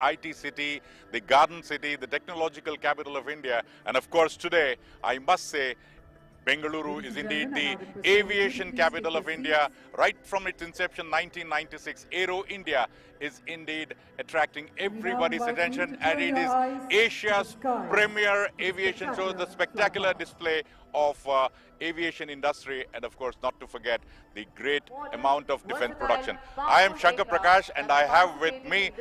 IT city, the garden city, the technological capital of India. And of course, today, I must say, Bengaluru is indeed the aviation capital of India. Right from its inception, 1996, Aero India is indeed attracting everybody's attention, and it is Asia's premier aviation show, the spectacular display of aviation industry, and of course, not to forget the great amount of defense production. I am Shankar Prakash, and I have with me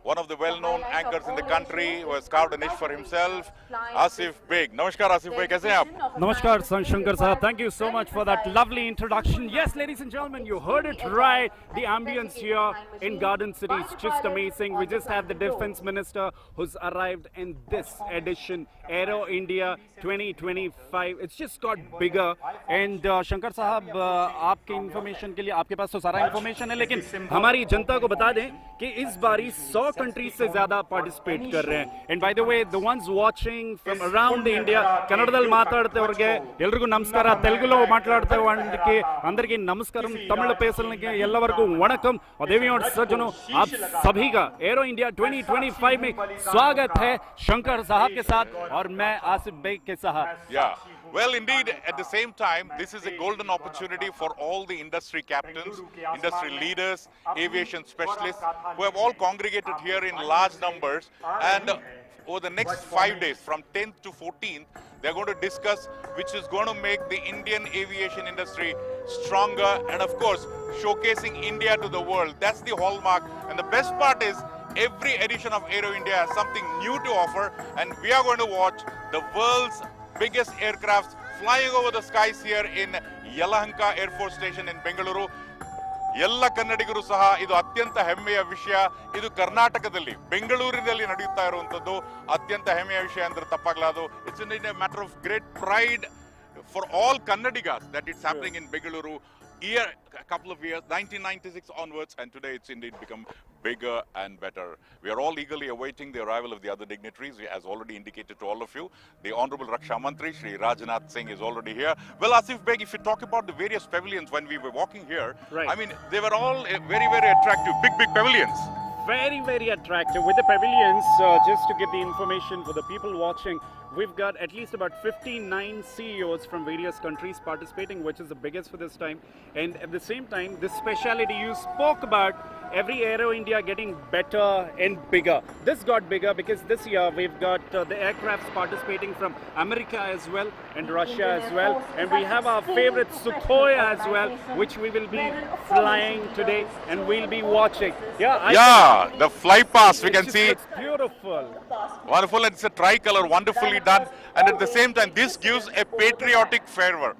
one of the well-known anchors in the country who has carved a niche for himself, Asif Beg. Namaskar, Asif Beg. Kaise hain aap? Namaskar, Shankar sir. Thank you so much for that lovely introduction. Yes, ladies and gentlemen, you heard it right. The ambience here in Garden City is just amazing. We just have the Defense Minister who's arrived in this edition, Aero India 2025. It's just got bigger. And Shankar sahab, आपके information के लिए आपके पास तो सारा information है, लेकिन हमारी जनता को बता दें कि इस बारी 100 कंट्रीज से ज्यादा पार्टिसिपेट कर रहे हैं. And by the way the ones watching from around the India కన్నడದಲ್ಲಿ మాట్లాడుతేవರಿಗೆ ಎಲ್ಲರಿಗೂ ನಮಸ್ಕಾರ, ತೆಲುಗುలో మాట్లాడుతేవారికి అందరికీ నమస్కారం, तमिल పేసలకి ಎಲ್ಲರಿಗೂ वणकम और देवियों और सज्जनों, आप सभी का एरो इंडिया 2025 में स्वागत है शंकर साहब के साथ और मैं आसिफ बेग के साथ. Yeah. Well, indeed, at the same time, this is a golden opportunity for all the industry captains, industry leaders, aviation specialists who have all congregated here in large numbers. And over the next 5 days, from 10th to 14th, they're going to discuss which is going to make the Indian aviation industry stronger and, of course, showcasing India to the world. That's the hallmark. And the best part is, every edition of Aero India has something new to offer, and we are going to watch the world's biggest aircrafts flying over the skies here in Yelahanka Air Force Station in Bengaluru. ಎಲ್ಲ ಕನ್ನಡಿಗರು ಸಹ ಇದು ಅತ್ಯಂತ ಹೆಮ್ಮೆಯ ವಿಷಯ. ಇದು ಕರ್ನಾಟಕದಲ್ಲಿ ಬೆಂಗಳೂರಿನಲ್ಲಿ ನಡೆಯುತ್ತಾ ಇರುವಂತದ್ದು ಅತ್ಯಂತ ಹೆಮ್ಮೆಯ ವಿಷಯ ಅಂದ್ರೆ ತಪ್ಪಾಗಲಾರದು. It's in a matter of great pride for all Kannadigas that it's happening in Bengaluru a couple of years, 1996 onwards, and today it's indeed become bigger and better. We are all eagerly awaiting the arrival of the other dignitaries, as already indicated to all of you. The Honorable Raksha Mantri, Shri Rajnath Singh, is already here. Well, Asif Beg, if you talk about the various pavilions when we were walking here, right. I mean, they were all very, very attractive, big pavilions. Very, very attractive. With the pavilions, just to give the information for the people watching, we've got at least about 59 CEOs from various countries participating, which is the biggest for this time. And at the same time, this speciality you spoke about, every Aero India getting better and bigger. This got bigger because this year we've got the aircrafts participating from America as well and Russia as well. And we have our favorite Sukhoi as well, which we will be flying today and we'll be watching. The fly pass, we can see. It's beautiful. Wonderful, and it's a tricolor, wonderfully done. And at the same time, this gives a patriotic fervor.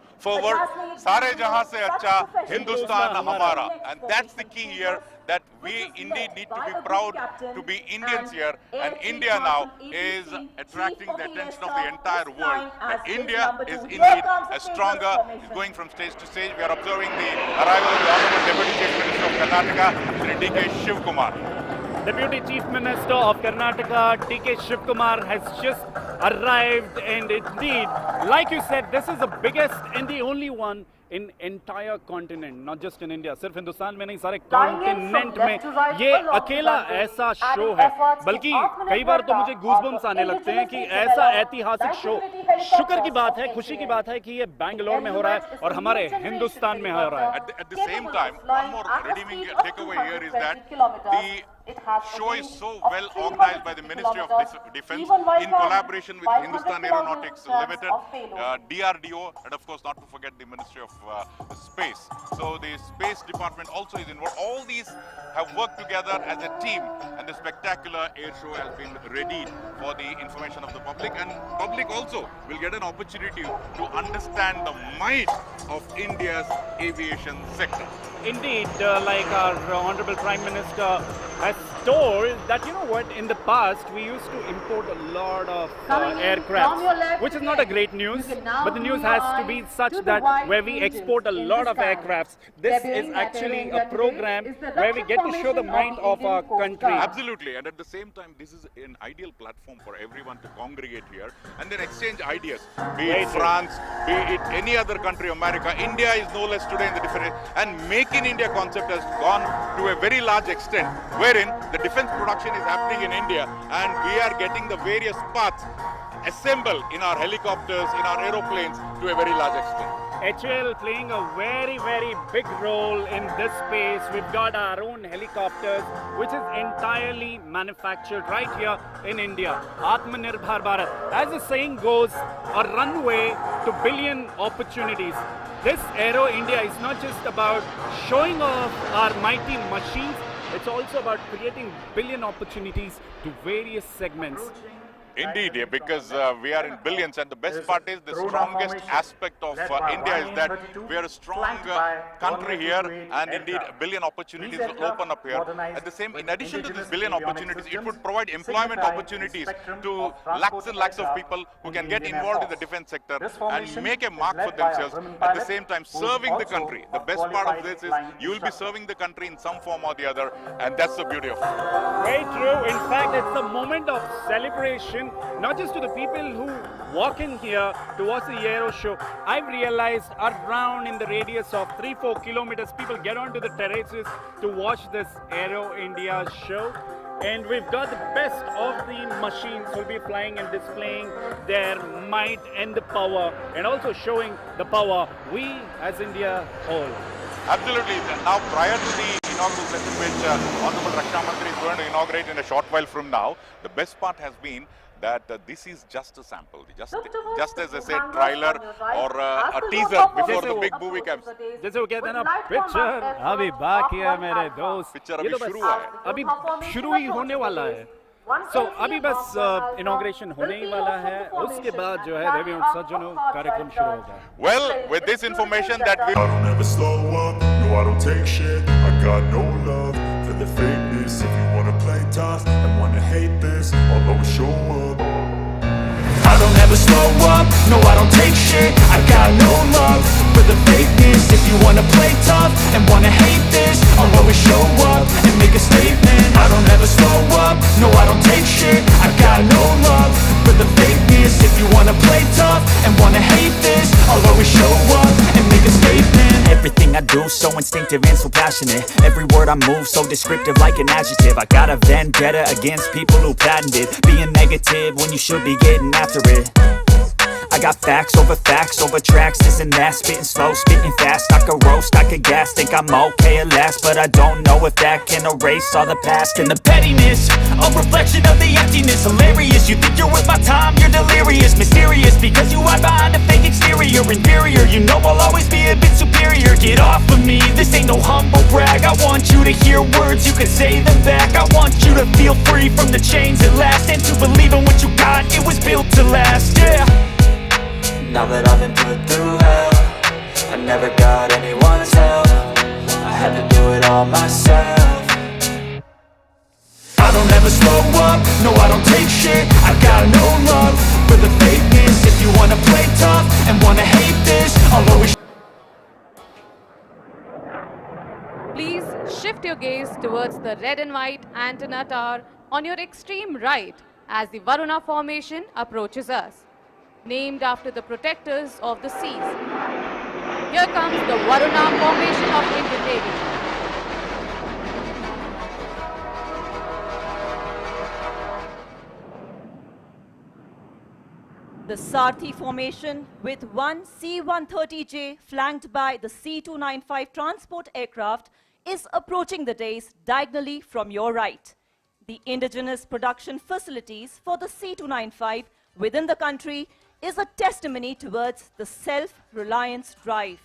Sare jahan se acha Hindustan hamara. And that's the key here, that we indeed need to be proud to be Indians here. And India now is attracting the attention of the entire world. And India is indeed stronger, is going from stage to stage. We are observing the arrival of the Honorable Deputy Chief Minister of Karnataka, Shri D.K. Shivkumar. Deputy Chief Minister of Karnataka, D.K. Shivkumar, has just arrived, and indeed, like you said, this is the biggest and the only one in entire continent, not just in India. सिर्फ हिंदुस्तान में नहीं, सारे continent में ये अकेला ऐसा show है. बल्कि कई बार तो मुझे गूज़बम्स आने लगते हैं कि ऐसा ऐतिहासिक शो. शुक्र की बात है, खुशी की बात है कि ये बैंगलोर में हो रहा है और हमारे हिंदुस्तान में हो रहा है. At the same time, one more redeeming takeaway here is that the show is so well organized by the Ministry of Defense in collaboration with Hindustan Aeronautics Limited, DRDO, and of course not to forget the Ministry of Space. So the Space Department also is involved. All these have worked together as a team, and the spectacular air show has been readied for the information of the public, and public also will get an opportunity to understand the might of India's aviation sector. Indeed, like our Honorable Prime Minister has told that, you know what, in the past we used to import a lot of aircraft, which is not a great news, but the news has to be such that where we export a lot of aircrafts, this is actually a program where we get to show the might of our country. Absolutely, and at the same time, this is an ideal platform for everyone to congregate here and then exchange ideas, be it France, be it any other country, America. India is no less today in the different, and Make in India concept has gone to a very large extent, wherein the defense production is happening in India, and we are getting the various parts assembled in our helicopters, in our aeroplanes to a very large extent. HAL playing a very, very big role in this space. We've got our own helicopters, which is entirely manufactured right here in India. Atmanirbhar Bharat. As the saying goes, a runway to billion opportunities. This Aero India is not just about showing off our mighty machines, it's also about creating billion opportunities to various segments. Indeed, because we are in billions, and the best part is the strongest aspect of India is that we are a strong country here, and indeed a billion opportunities will open up here. In addition to these billion opportunities, it would provide employment opportunities to lakhs and lakhs of people who can get involved in the defense sector and make a mark for themselves, at the same time serving the country. The best part of this is you will be serving the country in some form or the other, and that's the beauty of it. Very true. In fact, it's a moment of celebration, not just to the people who walk in here to watch the Aero show. I've realized around in the radius of 3-4 kilometers, people get onto the terraces to watch this Aero India show. And we've got the best of the machines who will be flying and displaying their might and the power, and also showing the power we as India hold. Absolutely. Now, prior to the inaugural session, which Honorable Raksha Mantri is going to inaugurate in a short while from now, the best part has been that this is just a sample, just as I said, trailer or a teaser before the big movie comes. जैसे वो कहते हैं ना, picture अभी बाकी है मेरे दोस्त, पिक्चर ये अभी तो शुरू बस है, अभी शुरू ही होने वाला है. So अभी बस इनॉग्रेशन होने ही वाला है, उसके बाद जो है देवी सज्जनों कार्यक्रम शुरू होगा. Well, with this information that we I don't ever slow up, no I don't take shit. I got no love for the fakeness. If you wanna play tough and wanna hate this, I'll always show up. I don't ever slow up, no I don't take shit. I got no love for the fakeness. If you wanna play tough and wanna hate this, I'll always show up and make a statement. I don't ever slow up, no I don't take shit. I got no love for the fakeness. If you wanna play tough and wanna hate this, I'll always show up and make a statement. Everything I do so instinctive and so passionate. Every word I move so descriptive like an adjective. I got a vendetta against people who patented being negative when you should be getting after it. I got facts over tracks, this and that. Spitting slow, spitting fast. I could roast, I could gas. Think I'm okay at last, but I don't know if that can erase all the past. And the pettiness, a reflection of the emptiness. Hilarious, you think you're worth my time, you're delirious. Mysterious, because you hide behind a fake exterior. Inferior, you know I'll always be a bit superior. Get off of me, this ain't no humble brag. I want you to hear words, you can say them back. I want you to feel free from the chains at last, and to believe in what you got, it was built to last, yeah. Now that I've been put through hell, I never got anyone's help. I had to do it all myself. I don't ever slow up, no I don't take shit. I got no love for the fakeness. If you wanna play tough and wanna hate this, I'll always. Please shift your gaze towards the red and white antenna tower on your extreme right as the Varuna formation approaches us. Named after the protectors of the seas. Here comes the Varuna formation of Indian Navy. The Sarthi formation with one C-130J flanked by the C-295 transport aircraft is approaching the dais diagonally from your right. The indigenous production facilities for the C-295 within the country is a testimony towards the self-reliance drive.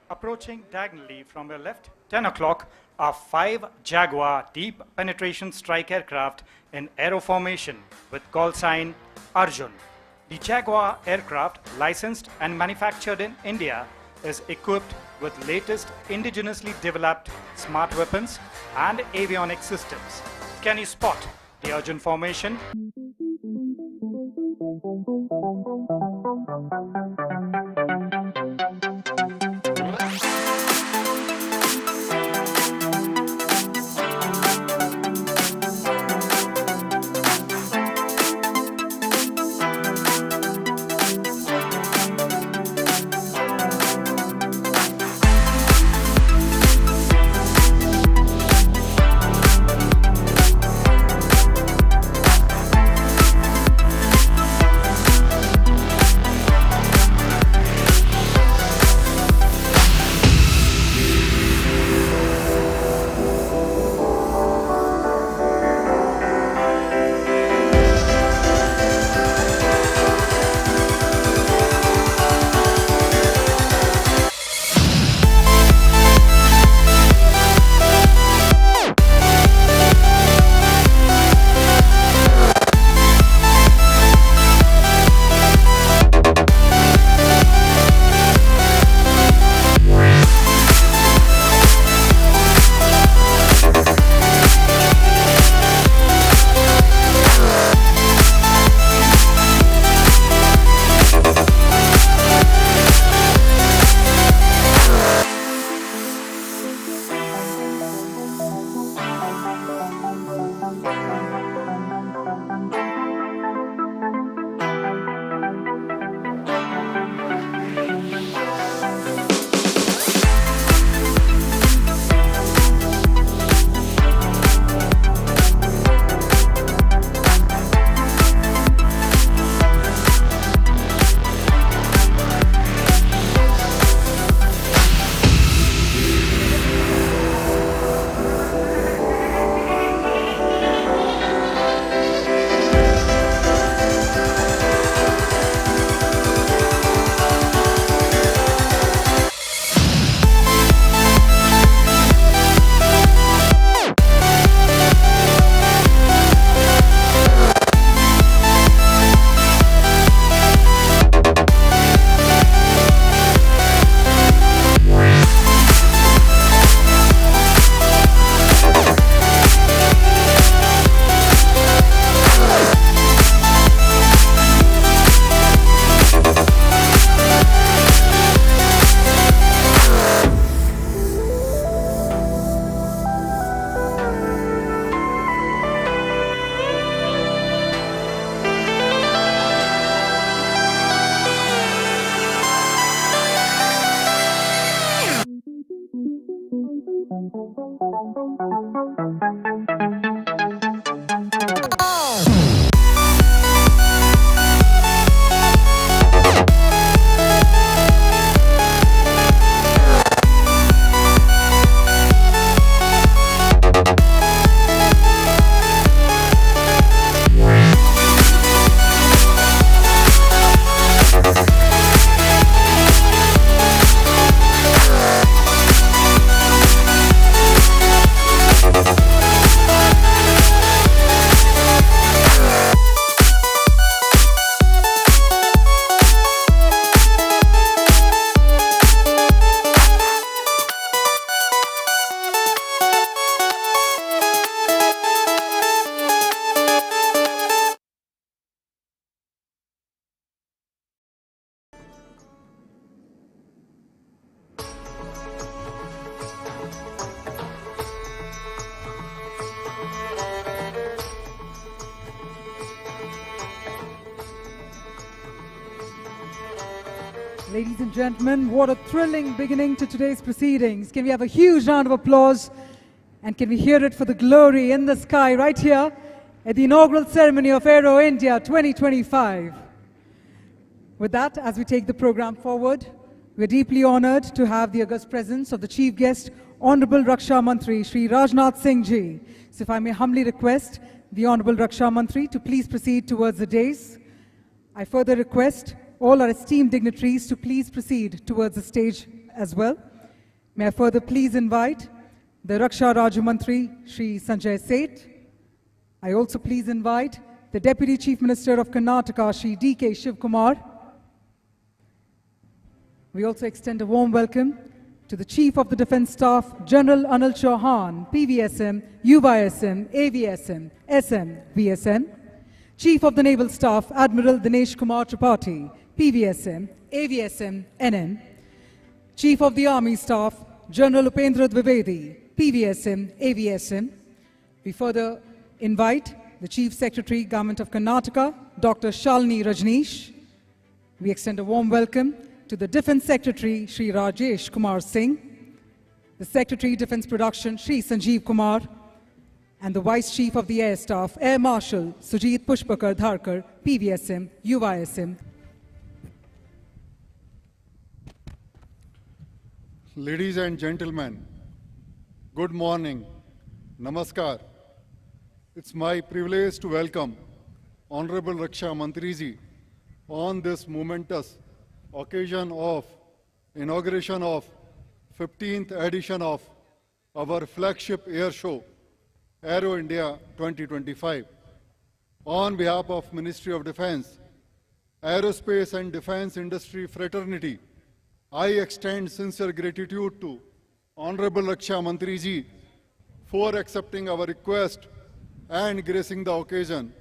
Approaching diagonally from your left, 10 o'clock, are 5 Jaguar deep penetration strike aircraft in aero formation with call sign Arjun. The Jaguar aircraft, licensed and manufactured in India, is equipped with latest indigenously developed smart weapons and avionics systems. Can you spot the Arjun formation? Ladies and gentlemen, what a thrilling beginning to today's proceedings. Can we have a huge round of applause? And can we hear it for the glory in the sky right here at the inaugural ceremony of Aero India 2025. With that, as we take the program forward, we're deeply honored to have the august presence of the chief guest, Honorable Raksha Mantri, Shri Rajnath Singh Ji. So if I may humbly request the Honorable Raksha Mantri to please proceed towards the dais. I further request all our esteemed dignitaries to please proceed towards the stage as well. May I further please invite the Raksha Raju Mantri, Shri Sanjay Seth. I also please invite the Deputy Chief Minister of Karnataka, Shri D.K. Shivkumar. We also extend a warm welcome to the Chief of the Defence Staff, General Anil Chauhan, PVSM, UYSM, AVSM, SM, VSM. Chief of the Naval Staff, Admiral Dinesh Kumar Tripathi, PVSM, AVSM, NN. Chief of the Army Staff, General Upendra Dwivedi, PVSM, AVSM. We further invite the Chief Secretary, Government of Karnataka, Dr. Shalini Rajneesh. We extend a warm welcome to the Defence Secretary, Shri Rajesh Kumar Singh, the Secretary, Defence Production, Shri Sanjeev Kumar, and the Vice Chief of the Air Staff, Air Marshal Sujit Pushpakar Dharkar, PVSM, UYSM. Ladies and gentlemen, good morning, namaskar. It's my privilege to welcome Honorable Raksha Mantriji on this momentous occasion of inauguration of 15th edition of our flagship air show, Aero India 2025. On behalf of Ministry of Defence, Aerospace and Defence Industry Fraternity, I extend sincere gratitude to Honorable Raksha Mantriji for accepting our request and gracing the occasion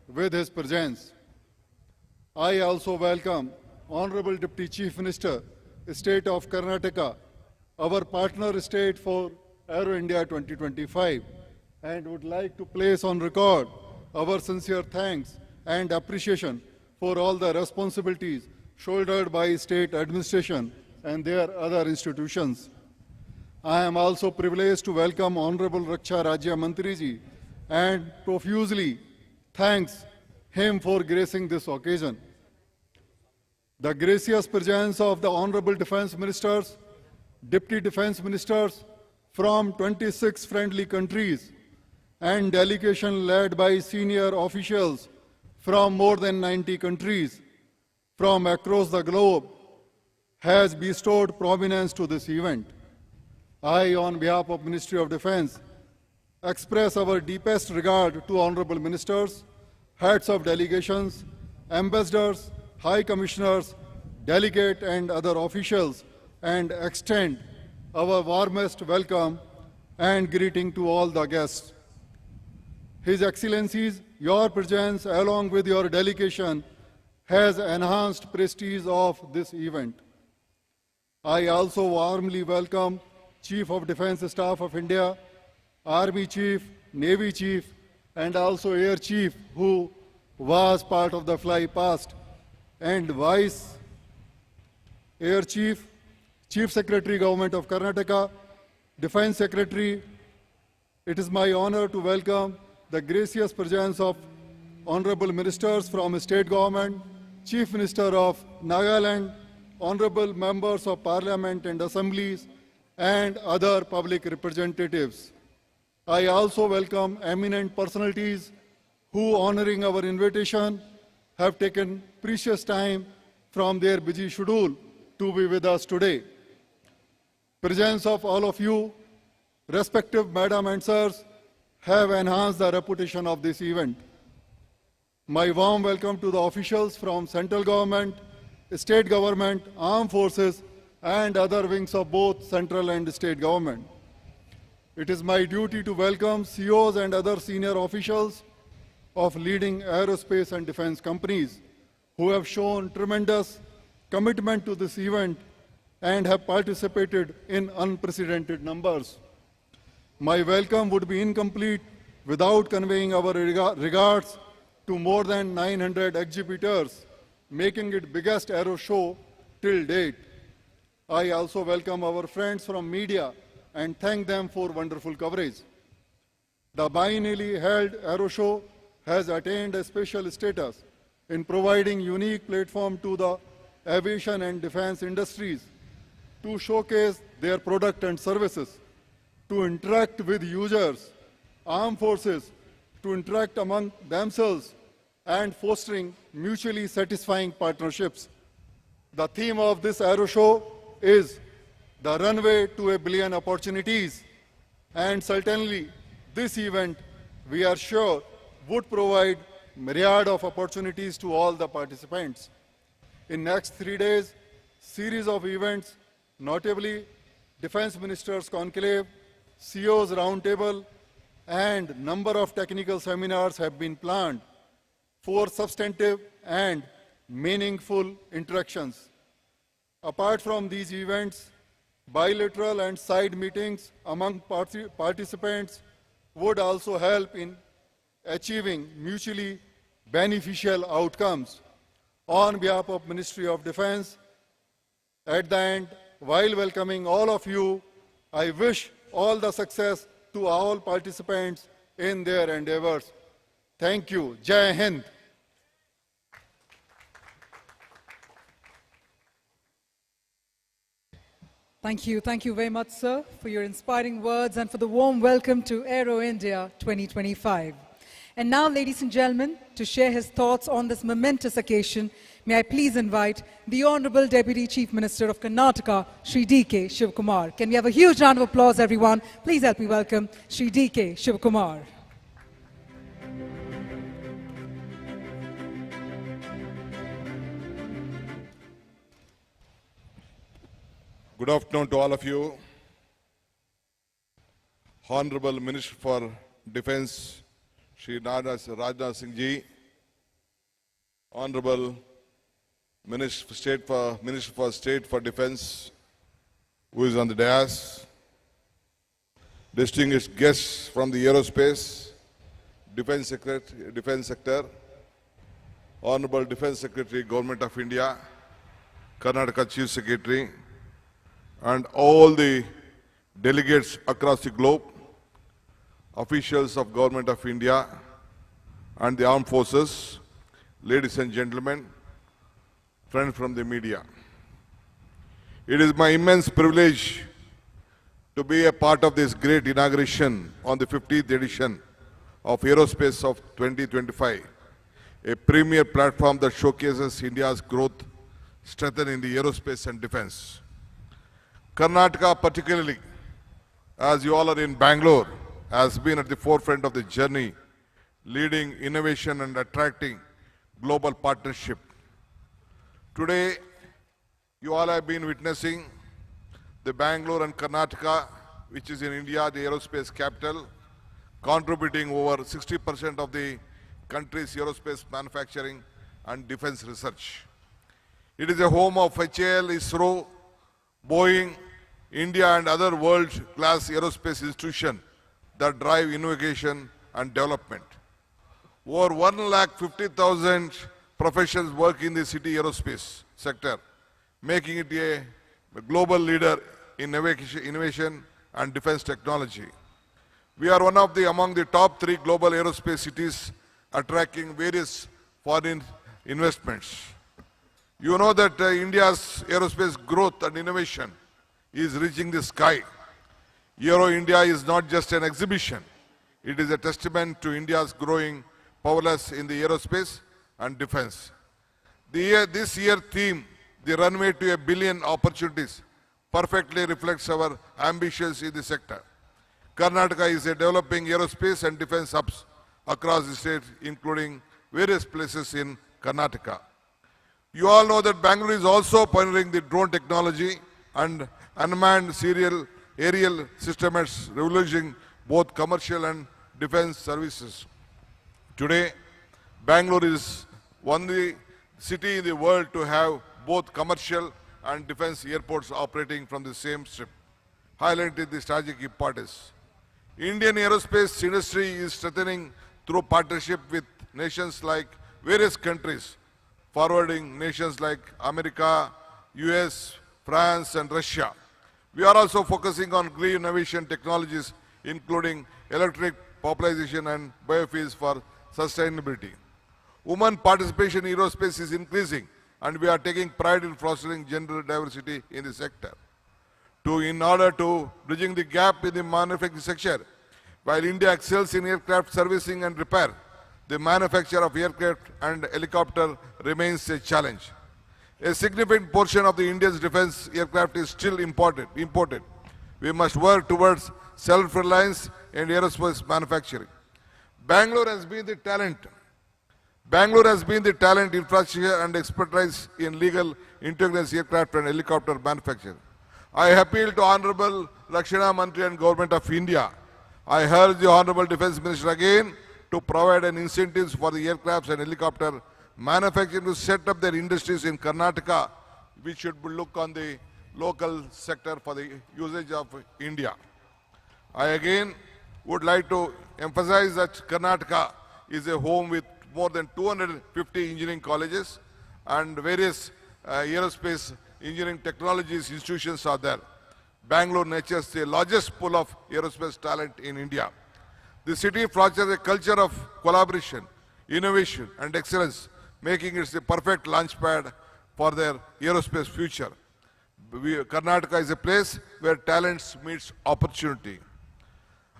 with his presence. I also welcome Honorable Deputy Chief Minister, State of Karnataka, our partner state for Aero India 2025, and would like to place on record our sincere thanks and appreciation for all the responsibilities shouldered by state administration and their other institutions. I am also privileged to welcome Honorable Raksha Rajya Mantriji and profusely thanks him for gracing this occasion. The gracious presence of the Honorable Defence Ministers, Deputy Defence Ministers from 26 friendly countries and delegation led by senior officials from more than 90 countries from across the globe has bestowed prominence to this event. I, on behalf of Ministry of Defence, express our deepest regard to Honourable Ministers, heads of delegations, ambassadors, High Commissioners, delegate and other officials, and extend our warmest welcome and greeting to all the guests. His Excellencies, your presence along with your delegation has enhanced prestige of this event. I also warmly welcome Chief of Defence Staff of India, Army Chief, Navy Chief, and also Air Chief, who was part of the fly past, and Vice Air Chief, Chief Secretary Government of Karnataka, Defense Secretary, it is my honor to welcome the gracious presence of honorable ministers from state government, Chief Minister of Nagaland, honorable members of parliament and assemblies, and other public representatives. I also welcome eminent personalities who, honoring our invitation, have taken precious time from their busy schedule to be with us today. Presence of all of you, respective madam and sirs, have enhanced the reputation of this event. My warm welcome to the officials from central government, state government, armed forces, and other wings of both central and state government. It is my duty to welcome CEOs and other senior officials of leading aerospace and defense companies who have shown tremendous commitment to this event and have participated in unprecedented numbers. My welcome would be incomplete without conveying our regards to more than 900 exhibitors, making it biggest aero show till date. I also welcome our friends from media and thank them for wonderful coverage. The biennially held aero show has attained a special status in providing unique platform to the aviation and defense industries to showcase their product and services, to interact with users, armed forces, to interact among themselves, and fostering mutually satisfying partnerships. The theme of this aero show is the runway to a billion opportunities, and certainly this event, we are sure, would provide myriad of opportunities to all the participants. In next 3 days, series of events, notably Defense Ministers Conclave, CEOs Roundtable, and number of technical seminars have been planned for substantive and meaningful interactions. Apart from these events, bilateral and side meetings among participants would also help in achieving mutually beneficial outcomes. On behalf of Ministry of Defense, at the end, while welcoming all of you, I wish all the success to all participants in their endeavors. Thank you. Jai Hind. Thank you. Thank you very much, sir, for your inspiring words and for the warm welcome to Aero India 2025. And now, ladies and gentlemen, to share his thoughts on this momentous occasion, may I please invite the Honorable Deputy Chief Minister of Karnataka, Shri D.K. Shivakumar. Can we have a huge round of applause, everyone? Please help me welcome Shri D.K. Shivakumar. Good afternoon to all of you. Honorable Minister for Defense, Shri Rajnath Singh Ji, Honorable Minister for State for Defense, who is on the dais, distinguished guests from the aerospace, defense sector, Honorable Defense Secretary, Government of India, Karnataka Chief Secretary, and all the delegates across the globe, officials of Government of India and the armed forces, ladies and gentlemen, friends from the media. It is my immense privilege to be a part of this great inauguration on the 50th edition of Aerospace of 2025, a premier platform that showcases India's growth, strengthened in the aerospace and defense. Karnataka particularly, as you all are in Bangalore, has been at the forefront of the journey, leading innovation and attracting global partnership. Today, you all have been witnessing the Bangalore and Karnataka, which is in India, the aerospace capital, contributing over 60% of the country's aerospace manufacturing and defense research. It is a home of HAL, ISRO, Boeing, India and other world-class aerospace institutions that drive innovation and development. Over 150,000 professionals work in the city aerospace sector, making it a global leader in innovation and defense technology. We are one of among the top 3 global aerospace cities, attracting various foreign investments. You know that India's aerospace growth and innovation is reaching the sky. Aero India is not just an exhibition. It is a testament to India's growing prowess in the aerospace and defense. This year theme, the runway to a billion opportunities, perfectly reflects our ambitions in the sector. Karnataka is developing aerospace and defense hubs across the state, including various places in Karnataka. You all know that Bangalore is also pioneering the drone technology and unmanned aerial systems, revolutionizing both commercial and defense services. Today, Bangalore is only city in the world to have both commercial and defense airports operating from the same strip, highlighting the strategic importance. Indian aerospace industry is strengthening through partnership with nations like various countries, forwarding nations like America, US, France and Russia. We are also focusing on green innovation technologies, including electric popularization and biofuels for sustainability. Women participation in aerospace is increasing, and we are taking pride in fostering gender diversity in the sector. In order to bridging the gap in the manufacturing sector, while India excels in aircraft servicing and repair, the manufacture of aircraft and helicopter remains a challenge. A significant portion of the India's defense aircraft is still imported. We must work towards self-reliance in aerospace manufacturing. Bangalore has been the talent, infrastructure and expertise in legal integrated aircraft and helicopter manufacturing. I appeal to Honorable Rakshana Mantri and Government of India. I urge the Honorable Defence Minister again to provide an incentives for the aircrafts and helicopter manufacturing to set up their industries in Karnataka, which should look on the local sector for the usage of India. I again would like to emphasize that Karnataka is a home with more than 250 engineering colleges and various aerospace engineering technologies institutions are there. Bangalore nurtures the largest pool of aerospace talent in India. The city fosters a culture of collaboration, innovation and excellence, making it the perfect launchpad for their aerospace future. Karnataka is a place where talents meets opportunity.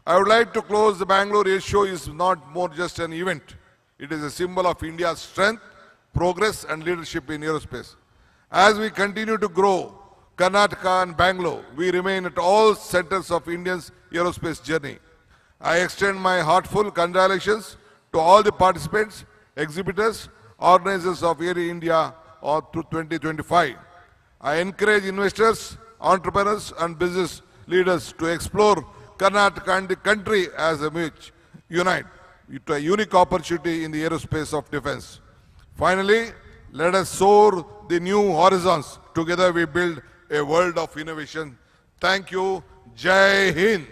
I would like to close the Bangalore Air Show is not more just an event. It is a symbol of India's strength, progress and leadership in aerospace. As we continue to grow, Karnataka and Bangalore, we remain at all centers of India's aerospace journey. I extend my heartfelt congratulations to all the participants, exhibitors, organizers of Air India through 2025. I encourage investors, entrepreneurs and business leaders to explore Karnataka and the country as a unite to a unique opportunity in the aerospace of defense. Finally, let us soar the new horizons. Together we build a world of innovation. Thank you. Jai Hind.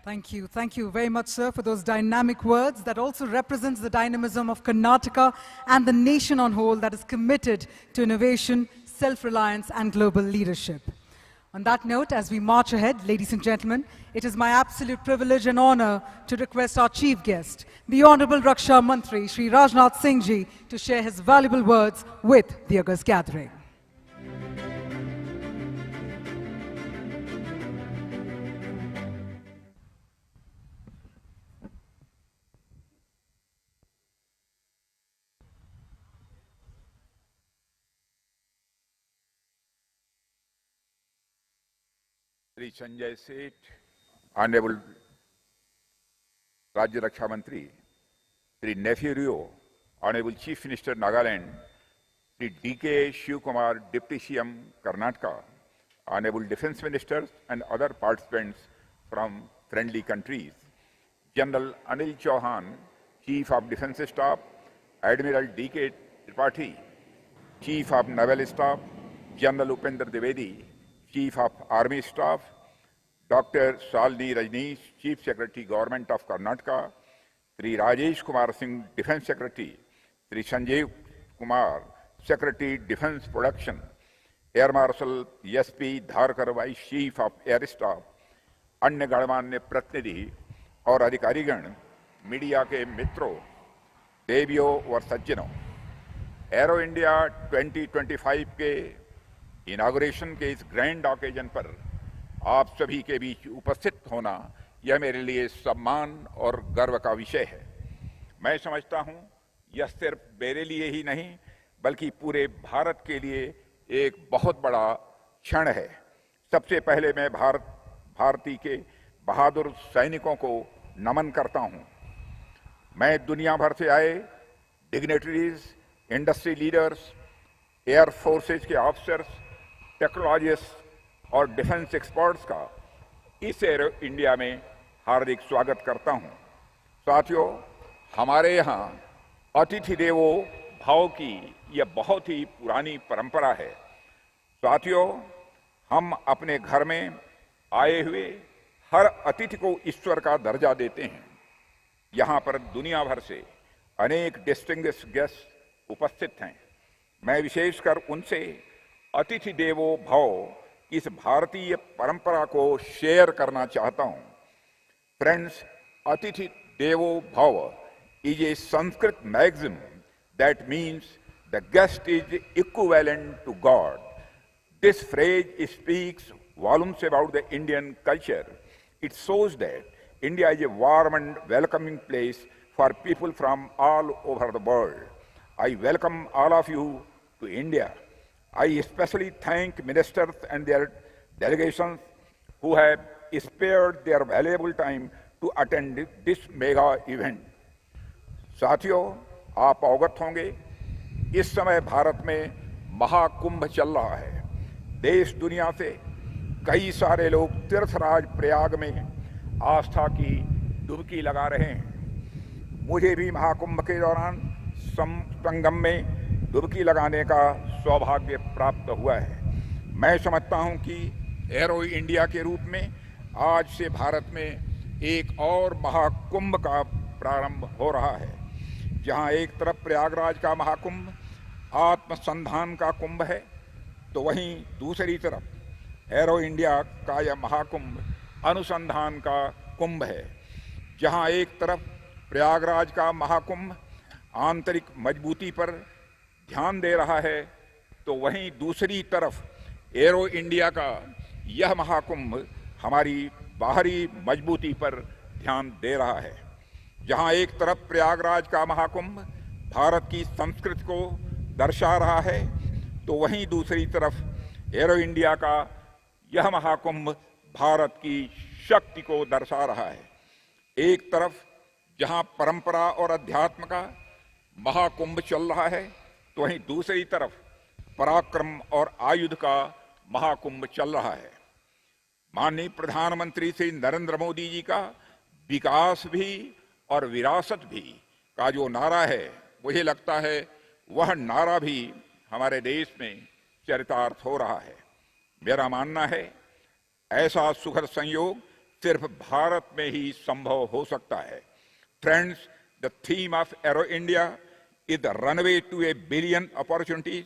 Thank you very much, sir, for those dynamic words that also represents the dynamism of Karnataka and the nation on whole that is committed to innovation, self-reliance and global leadership. On that note, as we march ahead, ladies and gentlemen, it is my absolute privilege and honor to request our chief guest, the Honorable Raksha Mantri, Shri Rajnath Singh Ji, to share his valuable words with the august gathering. Shri Sanjay Seth, Honorable Rajya Raksha Mantri, Shri Nephew Rio, Honorable Chief Minister Nagaland, Shri D.K. Shiv Kumar, Deputy CM Karnataka, Honorable Defence Ministers and other participants from friendly countries, General Anil Chauhan, Chief of Defence Staff, Admiral D.K. Tripathi, Chief of Naval Staff, General Upendra Dwivedi, Chief of Army Staff, Dr. Shalini Rajneesh, Chief Secretary, Government of Karnataka, Sri Rajesh Kumar Singh, Defence Secretary, Sri Sanjay Kumar, Secretary Defense Production, Air Marshal S.P. Dharkar, Vice Chief of Air Staff, अन्य गणमान्य प्रतिनिधि और अधिकारीगण, media के मित्रों, देवियों और सज्जनों, एरो इंडिया 2025 के इनागुरेशन के इस ग्रैंड ऑकेजन पर आप सभी के बीच उपस्थित होना यह मेरे लिए सम्मान और गर्व का विषय है। मैं समझता हूं यह सिर्फ मेरे लिए ही नहीं बल्कि पूरे भारत के लिए एक बहुत बड़ा क्षण है। सबसे पहले मैं भारतीय के बहादुर सैनिकों को नमन करता हूं। मैं दुनिया भर से आए dignitaries, industry leaders, air forces के ऑफिसर्स, टेक्नोलॉजिस्ट और डिफेंस एक्सपर्ट्स का इस एरो इंडिया में हार्दिक स्वागत करता हूं। साथियों, हमारे यहाँ अतिथि देवो भाव की यह बहुत ही पुरानी परंपरा है। साथियों, हम अपने घर में आए हुए हर अतिथि को ईश्वर का दर्जा देते हैं। यहाँ पर दुनिया भर से अनेक डिस्टिंग्विश्ड गेस्ट उपस्थित हैं। मैं विशेषकर उनसे अतिथि देवो भव की इस भारतीय परंपरा को शेयर करना चाहता हूँ। फ्रेंड्स, अतिथि देवो भव is a Sanskrit maxim that means the guest is equivalent to God. This phrase speaks volumes about the Indian culture. It shows that India is a warm and welcoming place for people from all over the world. I welcome all of you to India. I especially thank ministers and their delegations who have spared their valuable time to attend this mega event. साथियों, आप अवगत होंगे इस समय भारत में महाकुंभ चल रहा है। देश दुनिया से कई सारे लोग तीर्थराज प्रयाग में आस्था की डुबकी लगा रहे हैं। मुझे भी महाकुंभ के दौरान संगम में डुबकी लगाने का सौभाग्य प्राप्त हुआ है। मैं समझता हूं कि एरो इंडिया के रूप में आज से भारत में एक और महाकुंभ का प्रारंभ हो रहा है। जहां एक तरफ प्रयागराज का महाकुंभ आत्मसंधान का कुंभ है, तो वहीं दूसरी तरफ एरो इंडिया का यह महाकुंभ अनुसंधान का कुंभ है। जहां एक तरफ प्रयागराज का महाकुंभ आंतरिक मजबूती पर ध्यान दे रहा है, तो वहीं दूसरी तरफ एरो इंडिया का यह महाकुंभ हमारी बाहरी मजबूती पर ध्यान दे रहा है। जहां एक तरफ प्रयागराज का महाकुंभ भारत की संस्कृति को दर्शा रहा है, तो वहीं दूसरी तरफ एरो इंडिया का यह महाकुंभ भारत की शक्ति को दर्शा रहा है। एक तरफ जहां परंपरा और अध्यात्म का महाकुंभ चल रहा है, तो वहीं दूसरी तरफ पराक्रम और आयुध का महाकुंभ चल रहा है। माननीय प्रधानमंत्री श्री नरेंद्र मोदी जी का विकास भी और विरासत भी का जो नारा है, मुझे लगता है वह नारा भी हमारे देश में चरितार्थ हो रहा है। मेरा मानना है ऐसा सुखद संयोग सिर्फ भारत में ही संभव हो सकता है। Friends, the theme of Aero India is the runway to a billion opportunities.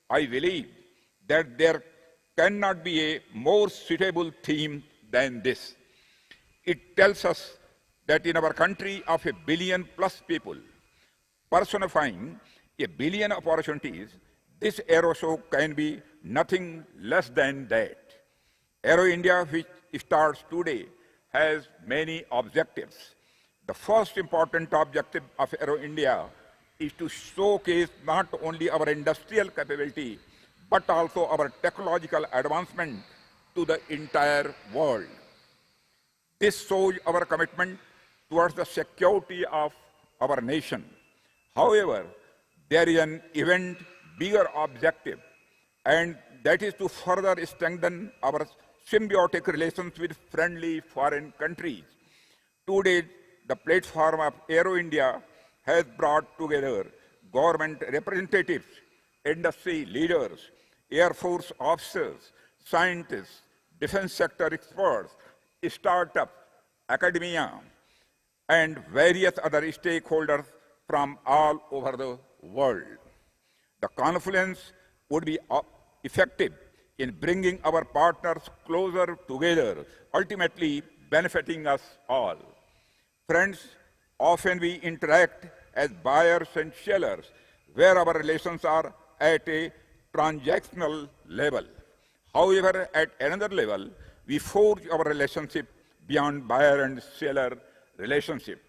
I believe that there can not be a more suitable theme than this. It tells us that in our country of 1 billion plus people, personifying 1 billion opportunities, this Aero Show can be nothing less than that. Aero India, which starts today, has many objectives. The first important objective of Aero India is to showcase not only our industrial capability, but also our technological advancement to the entire world. This shows our commitment towards the security of our nation. However, there is an even bigger objective, and that is to further strengthen our symbiotic relations with friendly foreign countries. Today, the platform of Aero India has brought together government representatives, industry leaders, Air Force officers, scientists, defense sector experts, startups, academia, and various other stakeholders from all over the world. The confluence would be effective in bringing our partners closer together, ultimately benefiting us all. Friends, often we interact as buyers and sellers, where our relations are at a transactional level. However, at another level, we forge our relationship beyond buyer and seller relationship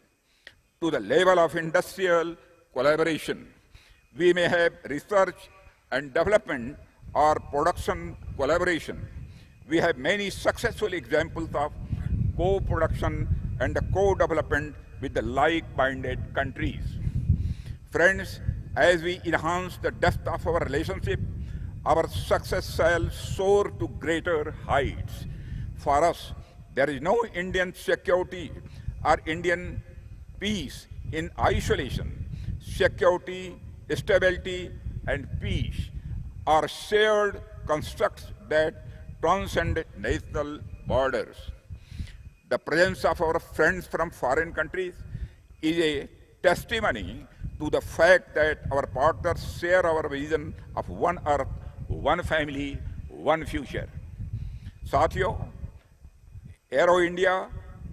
to the level of industrial collaboration. We may have research and development or production collaboration. We have many successful examples of co-production and co-development with the like-minded countries. Friends, as we enhance the depth of our relationship, our success shall soar to greater heights. For us, there is no Indian security or Indian peace in isolation. Security, stability, and peace are shared constructs that transcend national borders. The presence of our friends from foreign countries is a testimony to the fact that our partners share our vision of one earth, one family, one future. साथियों, arrow India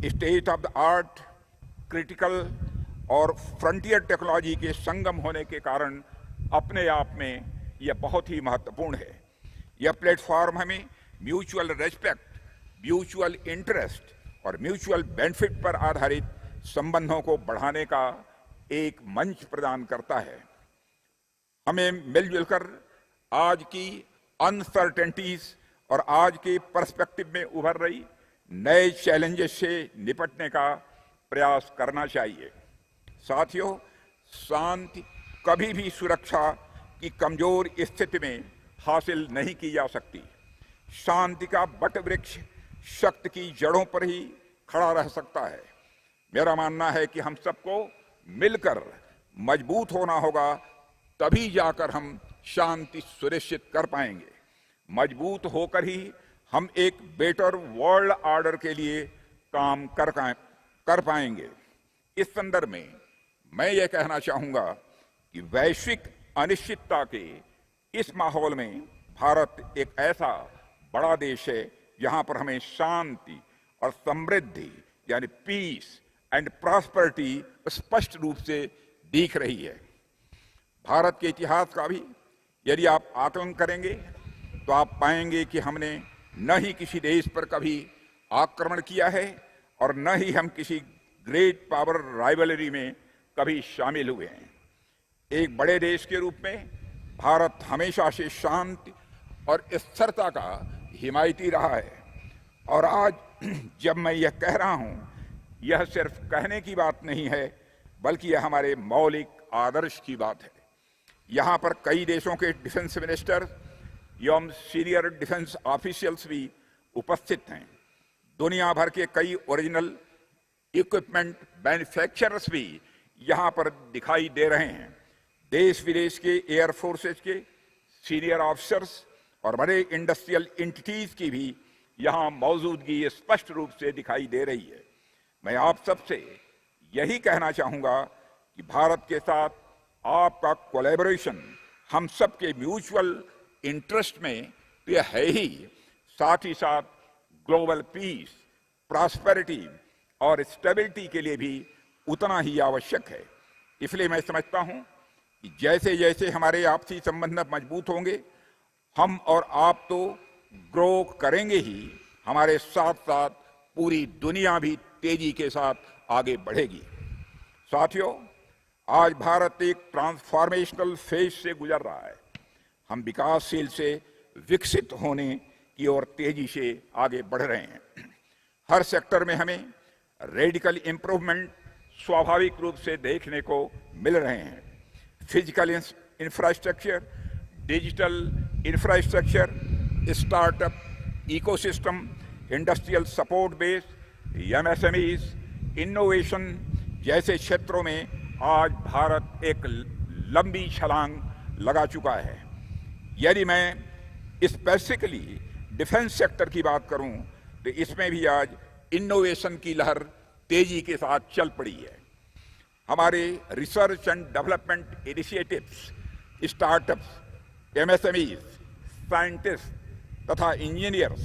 state of the art, critical और frontier technology के संगम होने के कारण अपने आप में यह बहुत ही महत्वपूर्ण है। यह प्लेटफॉर्म हमें म्यूचुअल रेस्पेक्ट, म्यूचुअल इंटरेस्ट और म्यूचुअल बेनिफिट पर आधारित संबंधों को बढ़ाने का एक मंच प्रदान करता है। हमें मिलजुल कर आज की अनसर्टेनिटीज और आज के पर्सपेक्टिव में उभर रही नए चैलेंजेस से निपटने का प्रयास करना चाहिए। साथियों, शांति कभी भी सुरक्षा की कमजोर स्थिति में हासिल नहीं की जा सकती। शांति का बट वृक्ष शक्ति की जड़ों पर ही खड़ा रह सकता है। मेरा मानना है कि हम सबको मिलकर मजबूत होना होगा, तभी जाकर हम शांति सुनिश्चित कर पाएंगे। मजबूत होकर ही हम एक बेटर वर्ल्ड ऑर्डर के लिए काम कर पाएंगे। इस संदर्भ में मैं ये कहना चाहूँगा कि वैश्विक अनिश्चितता के इस माहौल में भारत एक ऐसा बड़ा देश है जहाँ पर हमें शांति और समृद्धि यानी पीस एंड प्रॉस्पेरिटी स्पष्ट रूप से दिख रही है। भारत के इतिहास का भी यदि आप आकलन करेंगे तो आप पाएंगे कि हमने न ही किसी देश पर कभी आक्रमण किया है और न ही हम किसी ग्रेट पावर राइवलरी में कभी शामिल हुए हैं। एक बड़े देश के रूप में भारत हमेशा से शांति और स्थिरता का हिमायती रहा है। और आज जब मैं यह कह रहा हूं, यह सिर्फ कहने की बात नहीं है, बल्कि यह हमारे मौलिक आदर्श की बात है। यहाँ पर कई देशों के डिफेंस मिनिस्टर एवं सीनियर डिफेंस ऑफिशियल्स भी उपस्थित हैं। दुनिया भर के कई ओरिजिनल इक्विपमेंट मैन्युफैक्चरर्स भी यहाँ पर दिखाई दे रहे हैं। देश विदेश के एयर फोर्सेज के सीनियर ऑफिसर्स और बड़े इंडस्ट्रियल एंटिटीज की भी यहाँ मौजूदगी स्पष्ट रूप से दिखाई दे रही है। मैं आप सबसे यही कहना चाहूँगा कि भारत के साथ आपका कोलैबोरेशन हम सब के म्यूचुअल इंटरेस्ट में तो यह है ही, साथ ही साथ ग्लोबल पीस, प्रॉस्पेरिटी और स्टेबिलिटी के लिए भी उतना ही आवश्यक है। इसलिए मैं समझता हूं कि जैसे जैसे हमारे आपसी संबंध मजबूत होंगे, हम और आप तो ग्रो करेंगे ही, हमारे साथ साथ पूरी दुनिया भी तेजी के साथ आगे बढ़ेगी। साथियों, आज भारत एक ट्रांसफॉर्मेशनल फेज से गुजर रहा है। हम विकासशील से विकसित होने की ओर तेजी से आगे बढ़ रहे हैं। हर सेक्टर में हमें रेडिकल इंप्रूवमेंट स्वाभाविक रूप से देखने को मिल रहे हैं। Physical infrastructure, digital infrastructure, startup ecosystem, industrial support base, MSMEs, innovation जैसे क्षेत्रों में आज भारत एक लंबी छलांग लगा चुका है। यदि मैं स्पेसिफिकली डिफेंस सेक्टर की बात करूं तो इसमें भी आज इनोवेशन की लहर तेजी के साथ चल पड़ी है। हमारे research and development initiatives startups, MSMEs, scientist तथा इंजीनियर्स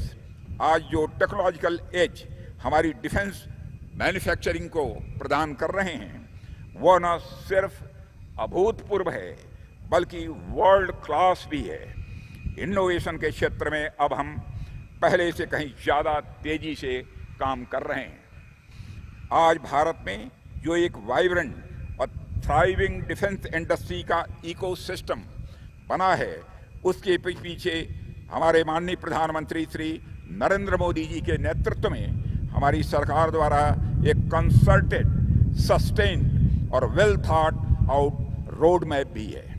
आज जो टेक्नोलॉजिकल एज हमारी डिफेंस मैन्युफैक्चरिंग को प्रदान कर रहे हैं, वो न सिर्फ अभूतपूर्व है बल्कि वर्ल्ड क्लास भी है। इनोवेशन के क्षेत्र में अब हम पहले से कहीं ज़्यादा तेजी से काम कर रहे हैं। आज भारत में जो एक वाइब्रेंट और थ्राइविंग डिफेंस इंडस्ट्री का इकोसिस्टम बना है, उसके पीछे हमारे माननीय प्रधानमंत्री श्री नरेंद्र मोदी जी के नेतृत्व में हमारी सरकार द्वारा एक कंसल्टेड, सस्टेन्ड और well thought out road map भी है।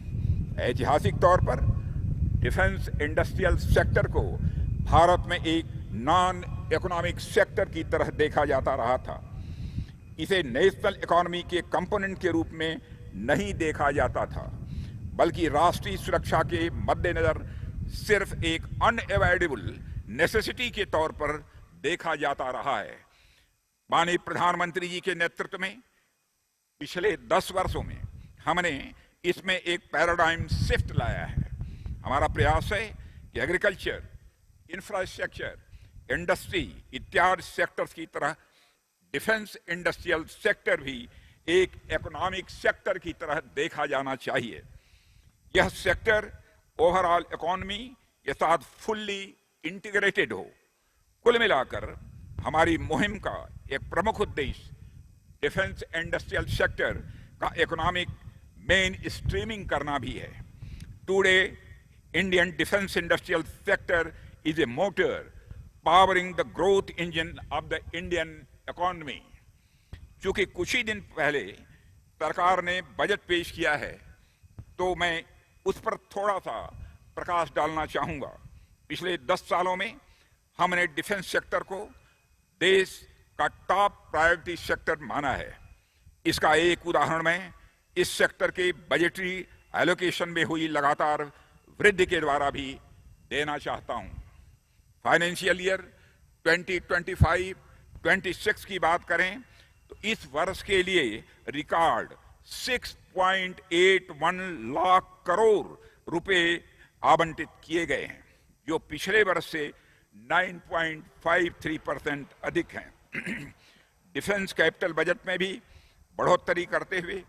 ऐतिहासिक तौर पर डिफेंस इंडस्ट्रियल सेक्टर को भारत में एक नॉन इकोनॉमिक सेक्टर की तरह देखा जाता रहा था। इसे नेशनल इकोनॉमी के कंपोनेंट के रूप में नहीं देखा जाता था, बल्कि राष्ट्रीय सुरक्षा के मद्देनजर सिर्फ एक अनएवॉइडेबल नेसेसिटी के तौर पर देखा जाता रहा है। माननीय प्रधानमंत्री जी के नेतृत्व में पिछले 10 वर्षों में हमने इसमें एक पैराडाइम शिफ्ट लाया है। हमारा प्रयास है कि एग्रीकल्चर, इंफ्रास्ट्रक्चर, इंडस्ट्री इत्यादि सेक्टर्स की तरह डिफेंस इंडस्ट्रियल सेक्टर भी एक इकोनॉमिक सेक्टर की तरह देखा जाना चाहिए। यह सेक्टर ओवरऑल इकोनॉमी के साथ फुल्ली इंटीग्रेटेड हो। कुल मिलाकर हमारी मुहिम का एक प्रमुख उद्देश्य डिफेंस इंडस्ट्रियल सेक्टर का इकोनॉमिक मेन स्ट्रीमिंग करना भी है। Today Indian defence industrial sector is a motor powering the growth engine of the Indian economy. चूंकि कुछ ही दिन पहले सरकार ने बजट पेश किया है, तो मैं उस पर थोड़ा सा प्रकाश डालना चाहूंगा। पिछले 10 सालों में हमने डिफेंस सेक्टर को देश का टॉप प्रायोरिटी सेक्टर माना है। इसका एक उदाहरण मैं इस सेक्टर के बजटरी एलोकेशन में हुई लगातार वृद्धि के द्वारा भी देना चाहता हूं। फाइनेंशियल ईयर 2025-26 की बात करें तो इस वर्ष के लिए रिकॉर्ड 6.81 लाख करोड़ रुपए आवंटित किए गए हैं, जो पिछले वर्ष से 9.53% अधिक हैं। डिफेंस कैपिटल बजट में भी बढ़ोतरी करते हुए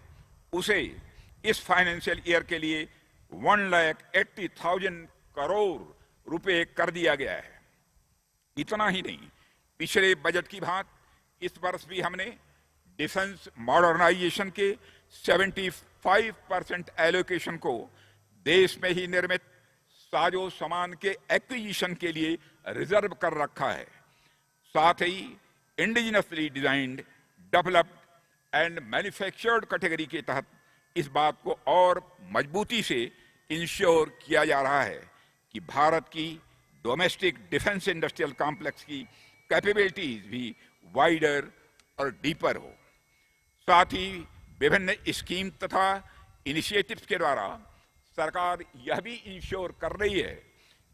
उसे इस फाइनेंशियल ईयर के लिए 1,80,000 करोड़ रुपए कर दिया गया है। इतना ही नहीं, पिछले बजट की भांति इस वर्ष भी हमने डिफेंस मॉडर्नाइजेशन के 75% एलोकेशन को देश में ही निर्मित साजो सामान के एक्विजिशन के लिए रिजर्व कर रखा है। साथ ही indigenously designed, developed and manufactured category के तहत इस बात को और मजबूती से इंश्योर किया जा रहा है कि भारत की डोमेस्टिक डिफेंस इंडस्ट्रियल कॉम्प्लेक्स की कैपेबिलिटीज भी वाइडर और डीपर हो। साथ ही विभिन्न स्कीम तथा इनिशिएटिव्स के द्वारा सरकार यह भी इंश्योर कर रही है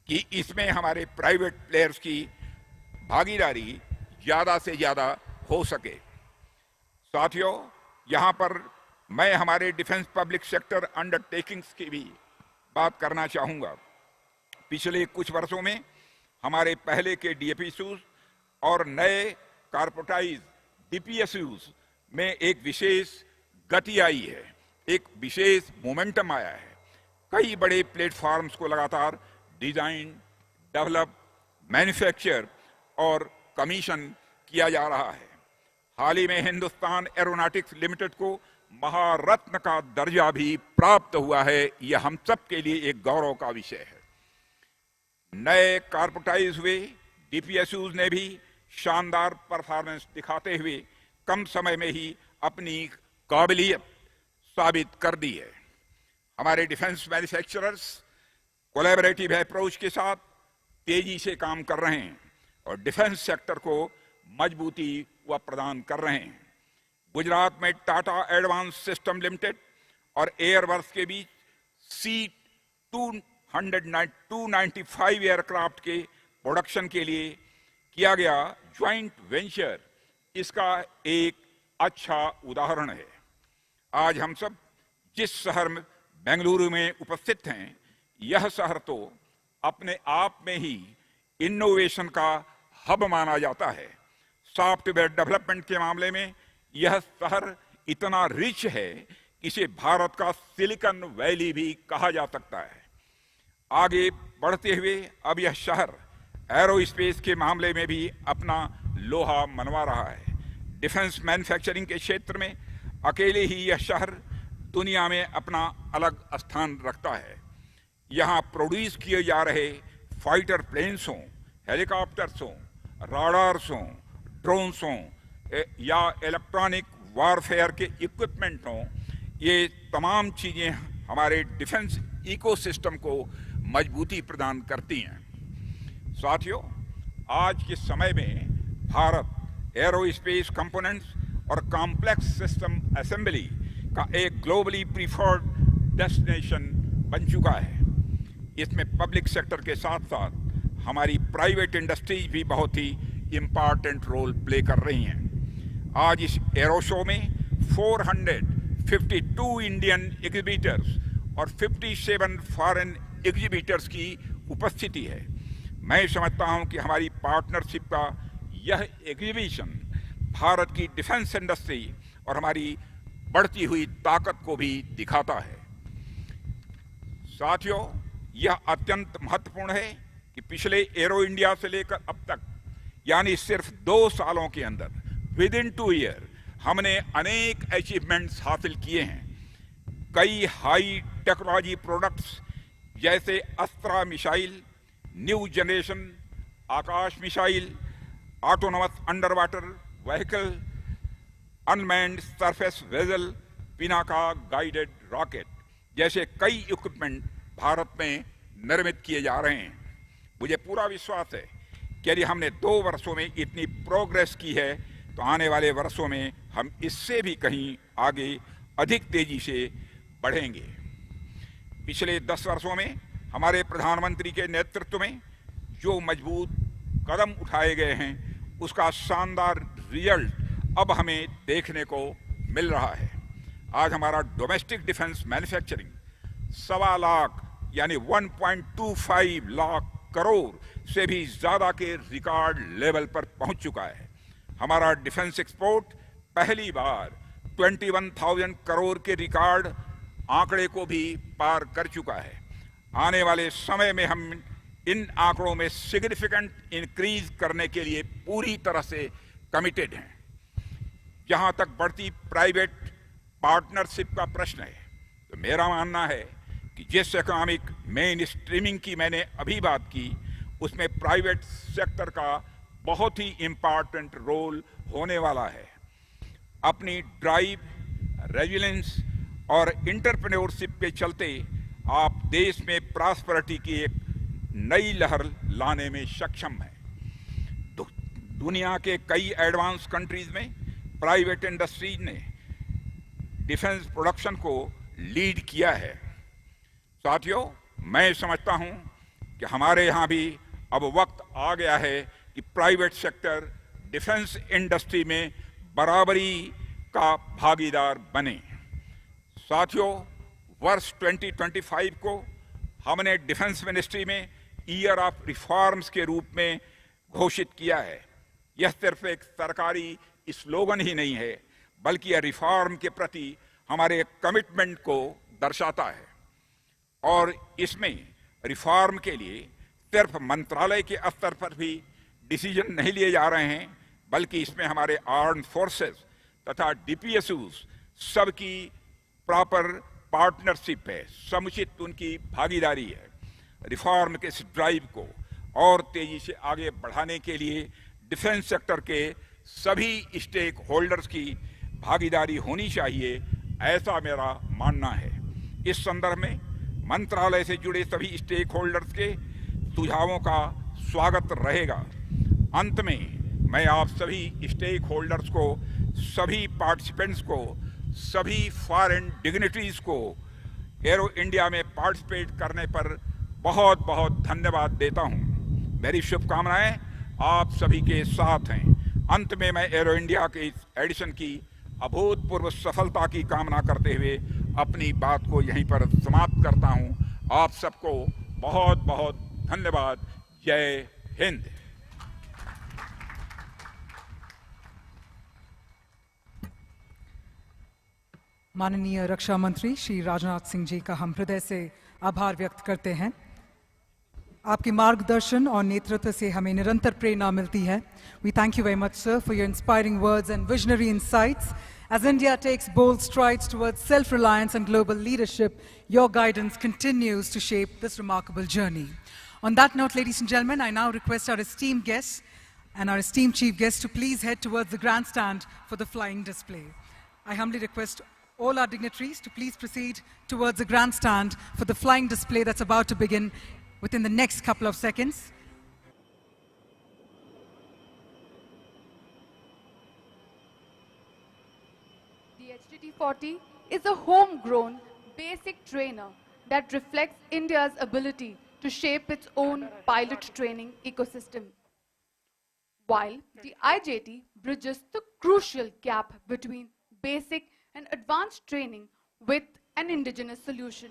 कि इसमें हमारे प्राइवेट प्लेयर्स की भागीदारी ज्यादा से ज्यादा हो सके। साथियों, यहाँ पर मैं हमारे डिफेंस पब्लिक सेक्टर अंडरटेकिंग्स की भी बात करना चाहूँगा। पिछले कुछ वर्षों में हमारे पहले के DPSUs और नए कॉर्पोरेटाइज DPSUs में एक विशेष गति आई है, एक विशेष मोमेंटम आया है। कई बड़े प्लेटफॉर्म्स को लगातार डिजाइन, डेवलप, मैन्युफैक्चर और कमीशन किया जा रहा है। हाल ही में हिंदुस्तान एरोनॉटिक्स लिमिटेड को महारत्न का दर्जा भी प्राप्त हुआ है। यह हम सब के लिए एक गौरव का विषय है। नए कॉर्पोरेटाइज हुए DPSUs ने भी शानदार परफॉर्मेंस दिखाते हुए कम समय में ही अपनी काबिलियत साबित कर दी है। हमारे डिफेंस मैन्युफैक्चरर्स कोलैबोरेटिव अप्रोच के साथ तेजी से काम कर रहे हैं और डिफेंस सेक्टर को मजबूती व प्रदान कर रहे हैं। गुजरात में टाटा एडवांस सिस्टम लिमिटेड और एयरवर्क्स के बीच C-295 एयरक्राफ्ट के प्रोडक्शन के लिए किया गया ज्वाइंट वेंचर इसका एक अच्छा उदाहरण है। आज हम सब जिस शहर में बेंगलुरु में उपस्थित हैं, यह शहर तो अपने आप में ही इनोवेशन का हब माना जाता है। सॉफ्टवेयर डेवलपमेंट के मामले में यह शहर इतना रिच है कि इसे भारत का सिलिकॉन वैली भी कहा जा सकता है। आगे बढ़ते हुए अब यह शहर एरोस्पेस के मामले में भी अपना लोहा मनवा रहा है। डिफेंस मैन्युफैक्चरिंग के क्षेत्र में अकेले ही यह शहर दुनिया में अपना अलग स्थान रखता है। यहाँ प्रोड्यूस किए जा रहे फाइटर प्लेन्स हों, हेलीकॉप्टर्स हों, राडार्स हों, ड्रोन्स हों या इलेक्ट्रॉनिक वारफेयर के इक्विपमेंट हों, ये तमाम चीज़ें हमारे डिफेंस इकोसिस्टम को मजबूती प्रदान करती हैं। साथियों, आज के समय में भारत एरोस्पेस कंपोनेंट्स और कॉम्प्लेक्स सिस्टम असेंबली का एक ग्लोबली प्रीफर्ड डेस्टिनेशन बन चुका है। इसमें पब्लिक सेक्टर के साथ साथ हमारी प्राइवेट इंडस्ट्रीज भी बहुत ही इम्पॉर्टेंट रोल प्ले कर रही हैं। आज इस एरो शो में 452 इंडियन एग्जीबिटर्स और 57 फॉरेन एग्जीबिटर्स की उपस्थिति है। मैं समझता हूं कि हमारी पार्टनरशिप का यह एग्जीबिशन भारत की डिफेंस इंडस्ट्री और हमारी बढ़ती हुई ताकत को भी दिखाता है। साथियों, यह अत्यंत महत्वपूर्ण है कि पिछले एरो इंडिया से लेकर अब तक, यानी सिर्फ 2 सालों के अंदर, विद इन 2 ईयर, हमने अनेक अचीवमेंट्स हासिल किए हैं। कई हाई टेक्नोलॉजी प्रोडक्ट्स जैसे Astra missile, new generation Akash missile, autonomous underwater vehicle, unmanned surface vessel, Pinaka guided rocket जैसे कई इक्विपमेंट भारत में निर्मित किए जा रहे हैं। मुझे पूरा विश्वास है कि यदि हमने 2 वर्षों में इतनी प्रोग्रेस की है तो आने वाले वर्षों में हम इससे भी कहीं आगे अधिक तेजी से बढ़ेंगे। पिछले 10 वर्षों में हमारे प्रधानमंत्री के नेतृत्व में जो मजबूत कदम उठाए गए हैं, उसका शानदार रिजल्ट अब हमें देखने को मिल रहा है। आज हमारा डोमेस्टिक डिफेंस मैन्युफैक्चरिंग 1.25 लाख यानी 1.25 लाख करोड़ से भी ज्यादा के रिकॉर्ड लेवल पर पहुंच चुका है। हमारा डिफेंस एक्सपोर्ट पहली बार 21,000 करोड़ के रिकॉर्ड आंकड़े को भी पार कर चुका है। आने वाले समय में हम इन आंकड़ों में सिग्निफिकेंट इंक्रीज करने के लिए पूरी तरह से कमिटेड हैं। जहां तक बढ़ती प्राइवेट पार्टनरशिप का प्रश्न है, तो मेरा मानना है कि जिस इकोनॉमिक मेन स्ट्रीमिंग की मैंने अभी बात की, उसमें प्राइवेट सेक्टर का बहुत ही इम्पॉर्टेंट रोल होने वाला है। अपनी ड्राइव, रेजिलेंस और एंटरप्रेन्योरशिप के चलते आप देश में प्रॉस्पेरिटी की एक नई लहर लाने में सक्षम है। दुनिया के कई एडवांस कंट्रीज में प्राइवेट इंडस्ट्रीज ने डिफेंस प्रोडक्शन को लीड किया है। साथियों, मैं समझता हूं कि हमारे यहां भी अब वक्त आ गया है कि प्राइवेट सेक्टर डिफेंस इंडस्ट्री में बराबरी का भागीदार बने। साथियों, वर्ष 2025 को हमने डिफेंस मिनिस्ट्री में ईयर ऑफ रिफॉर्म्स के रूप में घोषित किया है। यह सिर्फ एक सरकारी स्लोगन ही नहीं है, बल्कि यह रिफॉर्म के प्रति हमारे कमिटमेंट को दर्शाता है। और इसमें रिफॉर्म के लिए सिर्फ मंत्रालय के स्तर पर भी डिसीजन नहीं लिए जा रहे हैं, बल्कि इसमें हमारे आर्म्ड फोर्सेस तथा डीपीएसयूज सबकी प्रॉपर पार्टनरशिप है, समुचित उनकी भागीदारी है। रिफॉर्म के इस ड्राइव को और तेजी से आगे बढ़ाने के लिए डिफेंस सेक्टर के सभी स्टेक होल्डर्स की भागीदारी होनी चाहिए, ऐसा मेरा मानना है। इस संदर्भ में मंत्रालय से जुड़े सभी स्टेक होल्डर्स के सुझावों का स्वागत रहेगा। अंत में मैं आप सभी स्टेक होल्डर्स को, सभी पार्टिसिपेंट्स को, सभी फॉरेन डिग्निटरीज को एरो इंडिया में पार्टिसिपेट करने पर बहुत बहुत धन्यवाद देता हूं। मेरी शुभकामनाएं आप सभी के साथ हैं। अंत में मैं एरो इंडिया के इस एडिशन की अभूतपूर्व सफलता की कामना करते हुए अपनी बात को यहीं पर समाप्त करता हूं। आप सबको बहुत बहुत धन्यवाद। जय हिंद। माननीय रक्षा मंत्री श्री राजनाथ सिंह जी का हम हृदय से आभार व्यक्त करते हैं। आपके मार्गदर्शन और नेतृत्व से हमें निरंतर प्रेरणा मिलती है। We thank you very much, sir, for your inspiring words and visionary insights. As India takes bold strides towards self-reliance and global leadership, your guidance continues to shape this remarkable journey. On that note, ladies and gentlemen, I now request our esteemed guests and our esteemed chief guests to please head towards the grandstand for the flying display. I humbly request all our dignitaries to please proceed towards the grandstand for the flying display that's about to begin within the next couple of seconds. The HTT-40 is a homegrown basic trainer that reflects India's ability to shape its own pilot training ecosystem, while the IJT bridges the crucial gap between basic and advanced training with an indigenous solution.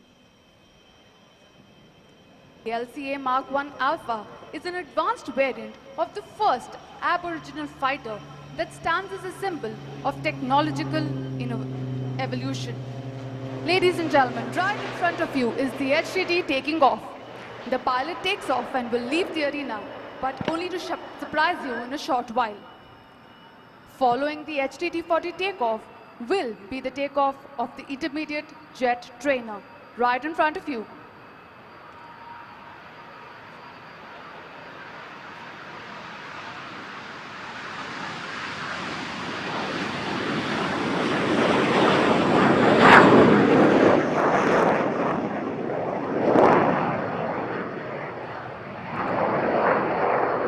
The LCA Mark 1 Alpha is an advanced variant of the first Aboriginal fighter that stands as a symbol of technological evolution. Ladies and gentlemen, right in front of you is the HTT taking off. The pilot takes off and will leave the arena, but only to surprise you in a short while. Following the HTT-40 takeoff will be the takeoff of the intermediate jet trainer, right in front of you.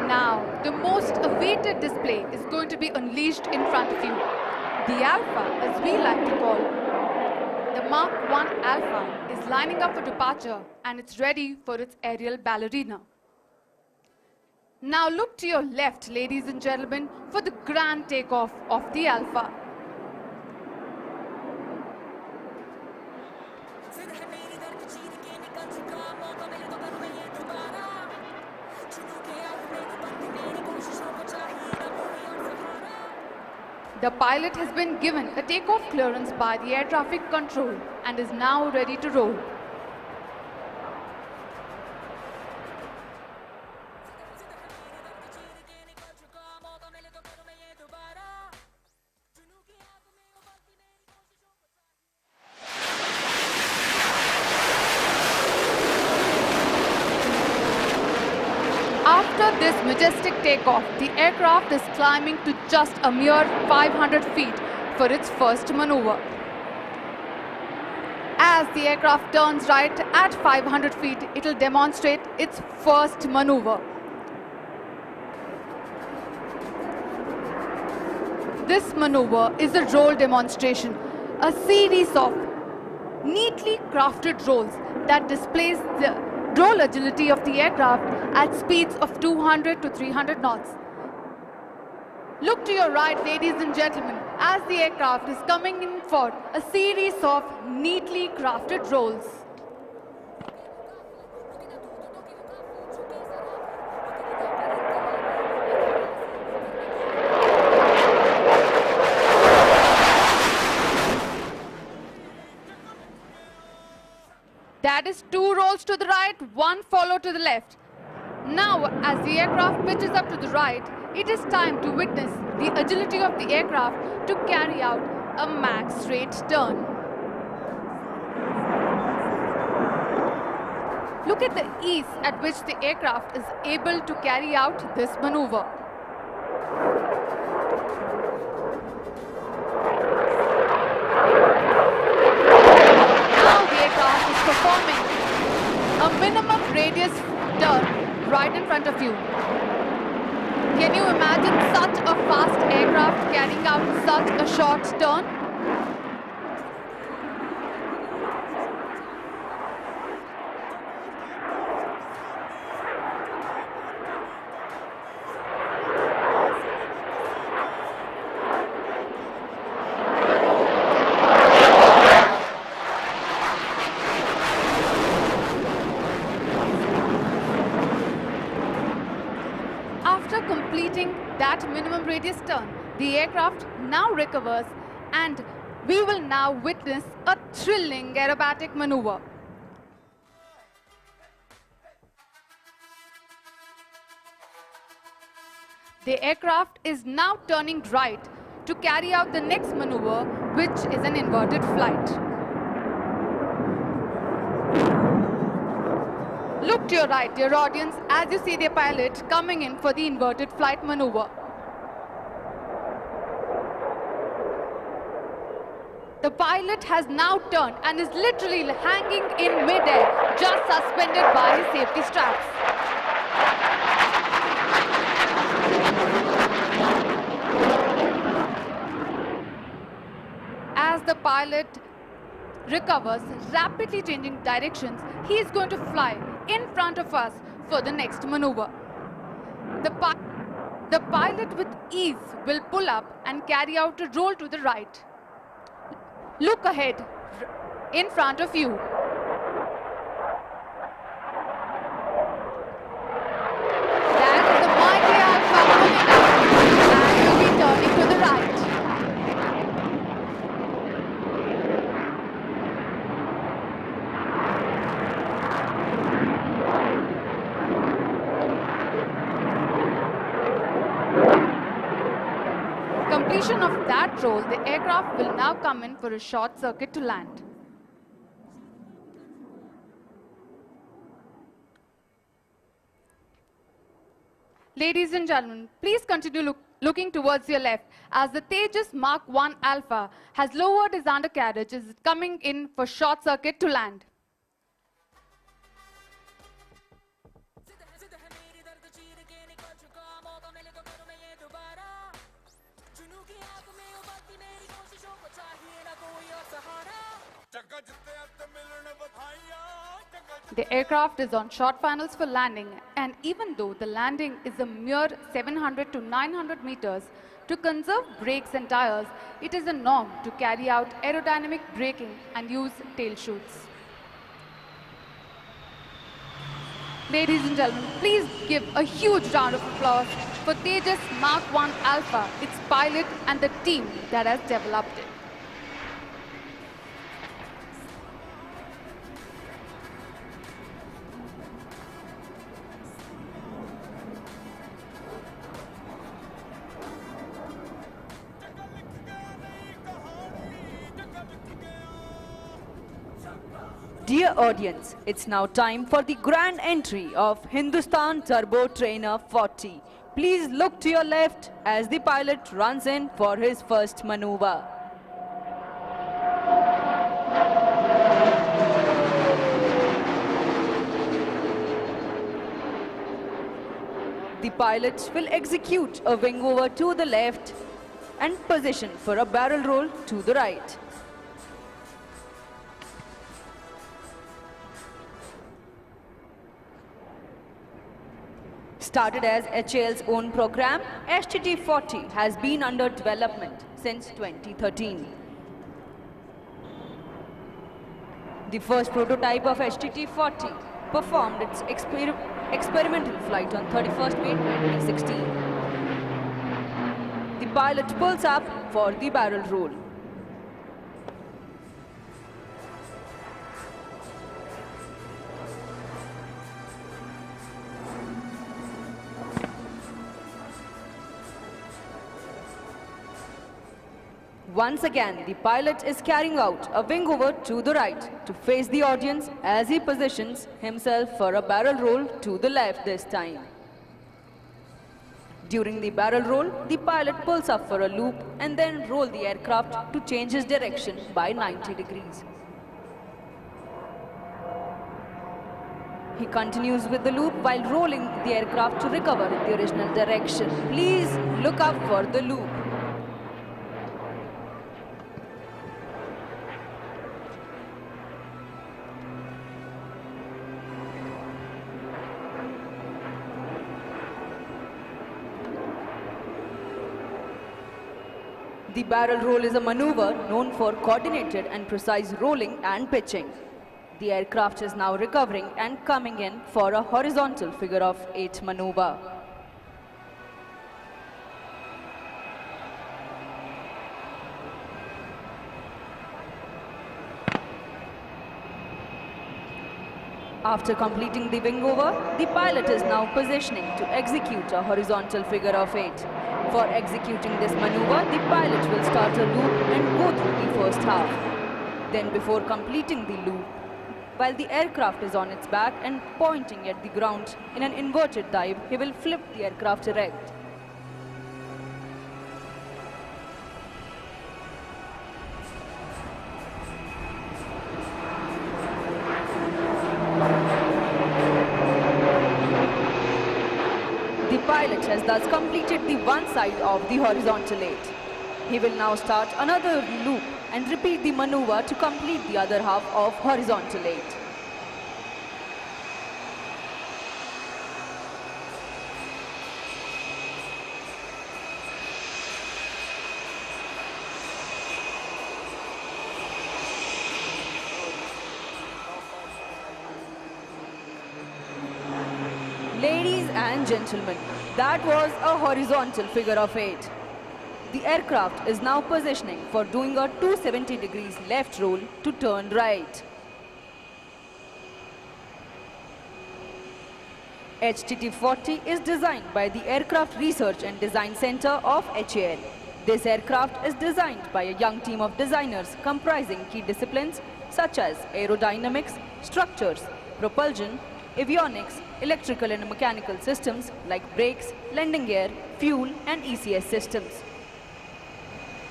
Now, the most awaited display is going to be unleashed in front of you. The Alpha, as we like to call the Mark 1 Alpha, is lining up for departure and it's ready for its aerial ballerina. Now look to your left, ladies and gentlemen, for the grand takeoff of the Alpha. The pilot has been given a takeoff clearance by the air traffic control and is now ready to roll. After this majestic takeoff, the aircraft is climbing to just a mere 500 feet for its first maneuver. As the aircraft turns right at 500 feet, it will demonstrate its first maneuver. This maneuver is a roll demonstration, a series of neatly crafted rolls that displays the roll agility of the aircraft at speeds of 200 to 300 knots. Look to your right, ladies and gentlemen, as the aircraft is coming in for a series of neatly crafted rolls. That is 2 rolls to the right, 1 follow to the left. Now, as the aircraft pitches up to the right, it is time to witness the agility of the aircraft to carry out a max rate turn. Look at the ease at which the aircraft is able to carry out this maneuver. Performing a minimum radius turn right in front of you. Can you imagine such a fast aircraft carrying out such a short turn? completing that minimum radius turn, the aircraft now recovers and we will now witness a thrilling aerobatic maneuver. The aircraft is now turning right to carry out the next maneuver, which is an inverted flight. Look to your right, dear audience, as you see the pilot coming in for the inverted flight maneuver. The pilot has now turned and is literally hanging in mid-air, just suspended by his safety straps. As the pilot recovers, rapidly changing directions, he is going to fly in front of us for the next maneuver. The pilot with ease will pull up and carry out a roll to the right. Look ahead, in front of you. That is the mighty Alpha coming up and will be turning to the right. Completion of that roll, the aircraft will now come in for a short circuit to land. Ladies and gentlemen, please continue looking towards your left as the Tejas Mark 1 Alpha has lowered his undercarriage, is coming in for short circuit to land. The aircraft is on short finals for landing, and even though the landing is a mere 700 to 900 meters, to conserve brakes and tires, it is a norm to carry out aerodynamic braking and use tail chutes. Ladies and gentlemen, please give a huge round of applause for Tejas Mark 1 Alpha, its pilot and the team that has developed it. Dear audience, it's now time for the grand entry of Hindustan Turbo Trainer 40. Please look to your left as the pilot runs in for his first maneuver. The pilot will execute a wing over to the left and position for a barrel roll to the right. Started as HAL's own program, HTT-40 has been under development since 2013. The first prototype of HTT-40 performed its experimental flight on 31st May 2016. The pilot pulls up for the barrel roll. Once again, the pilot is carrying out a wing over to the right to face the audience as he positions himself for a barrel roll to the left this time. During the barrel roll, the pilot pulls up for a loop and then roll the aircraft to change his direction by 90 degrees. He continues with the loop while rolling the aircraft to recover in the original direction. Please look up for the loop. The barrel roll is a maneuver known for coordinated and precise rolling and pitching. The aircraft is now recovering and coming in for a horizontal figure of 8 maneuver. After completing the wingover, the pilot is now positioning to execute a horizontal figure of 8. For executing this maneuver, the pilot will start a loop and go through the first half. Then before completing the loop, while the aircraft is on its back and pointing at the ground in an inverted dive, he will flip the aircraft erect. The pilot has thus completed the one side of the horizontal 8. He will now start another loop and repeat the maneuver to complete the other half of horizontal 8. Ladies and gentlemen, that was a horizontal figure of 8. The aircraft is now positioning for doing a 270 degrees left roll to turn right. HTT-40 is designed by the Aircraft Research and Design Center of HAL. This aircraft is designed by a young team of designers comprising key disciplines such as aerodynamics, structures, propulsion, avionics, electrical and mechanical systems like brakes, landing gear, fuel and ECS systems.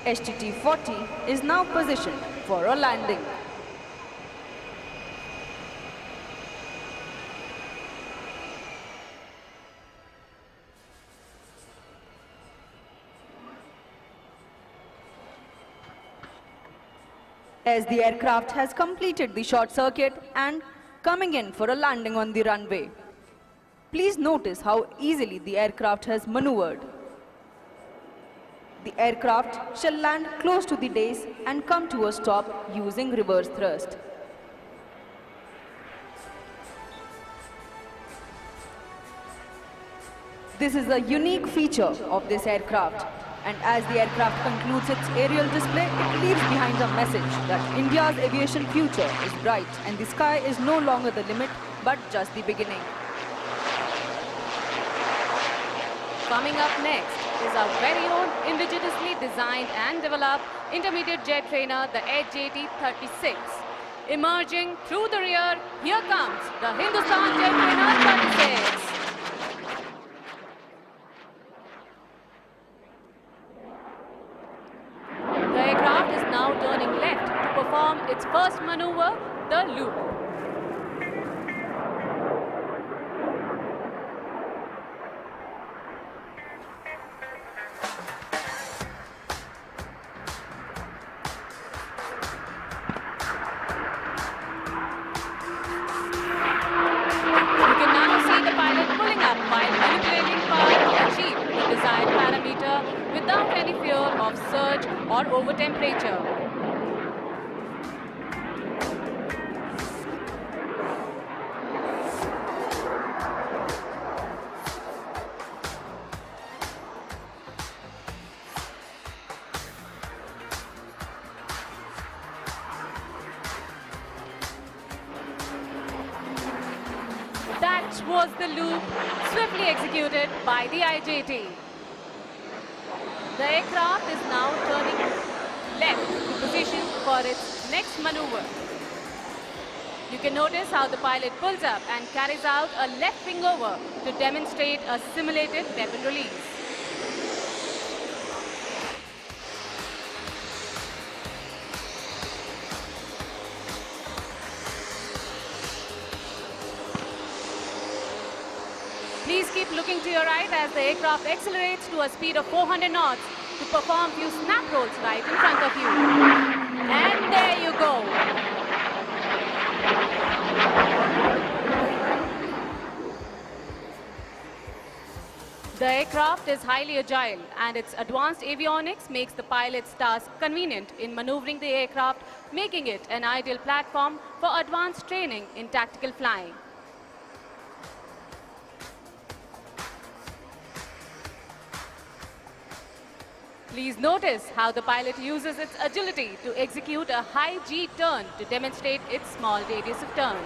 HTT-40 is now positioned for a landing. As the aircraft has completed the short circuit and coming in for a landing on the runway. Please notice how easily the aircraft has maneuvered. The aircraft shall land close to the base and come to a stop using reverse thrust. This is a unique feature of this aircraft, and as the aircraft concludes its aerial display, it leaves behind a message that India's aviation future is bright and the sky is no longer the limit but just the beginning. Coming up next is our very own indigenously designed and developed intermediate jet trainer, the HJT-36. Emerging through the rear, here comes the Hindustan Jet Trainer 36. The aircraft is now turning left to perform its first maneuver, the loop. Or over temperature. That was the loop swiftly executed by the IJT. The aircraft is now turning left to position for its next maneuver. You can notice how the pilot pulls up and carries out a left wing over to demonstrate a simulated weapon release. Please keep looking to your right as the aircraft accelerates to a speed of 400 knots to perform few snap rolls right in front of you. And there you go. The aircraft is highly agile and its advanced avionics makes the pilot's task convenient in maneuvering the aircraft, making it an ideal platform for advanced training in tactical flying. Please notice how the pilot uses its agility to execute a high G turn to demonstrate its small radius of turn.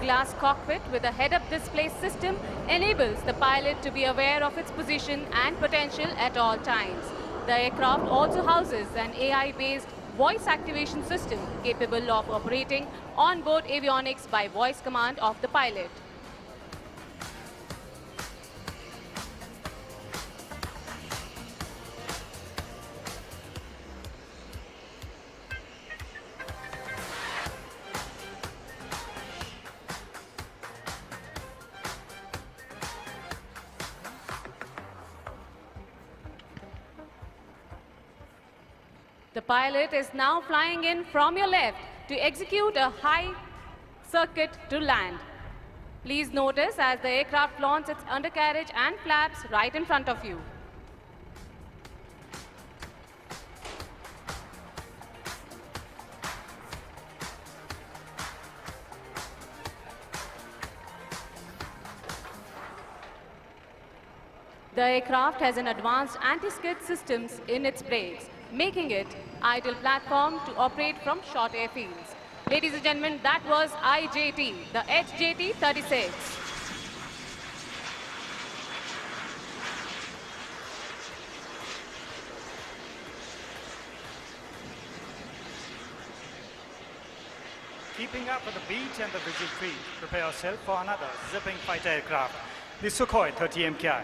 glass cockpit with a head-up display system enables the pilot to be aware of its position and potential at all times. The aircraft also houses an AI-based voice activation system capable of operating onboard avionics by voice command of the pilot. The pilot is now flying in from your left to execute a high circuit to land. Please notice as the aircraft launches its undercarriage and flaps right in front of you. The aircraft has an advanced anti-skid systems in its brakes, making it ideal platform to operate from short airfields. Ladies and gentlemen, that was IJT, the HJT-36. Keeping up with the beat and the visual treat, prepare yourself for another zipping fighter aircraft, the Sukhoi 30 MKI.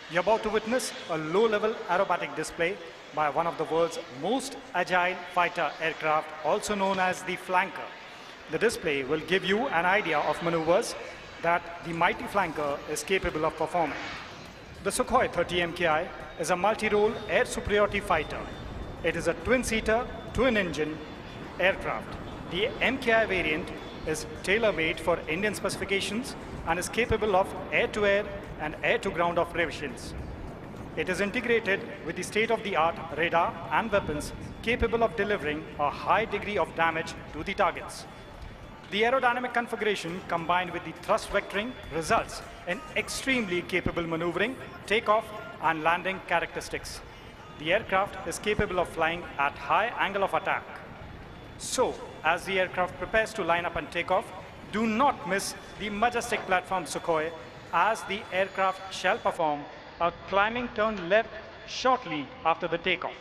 You're about to witness a low-level aerobatic display by one of the world's most agile fighter aircraft, also known as the Flanker. The display will give you an idea of maneuvers that the mighty Flanker is capable of performing. The Sukhoi 30 MKI is a multi-role air superiority fighter. It is a twin-seater, twin-engine aircraft. The MKI variant is tailor-made for Indian specifications and is capable of air-to-air and air-to-ground operations. It is integrated with the state-of-the-art radar and weapons capable of delivering a high degree of damage to the targets. The aerodynamic configuration combined with the thrust vectoring results in extremely capable maneuvering, takeoff and landing characteristics. The aircraft is capable of flying at high angle of attack. So, as the aircraft prepares to line up and take off, do not miss the majestic platform Sukhoi, as the aircraft shall perform a climbing turn left shortly after the takeoff.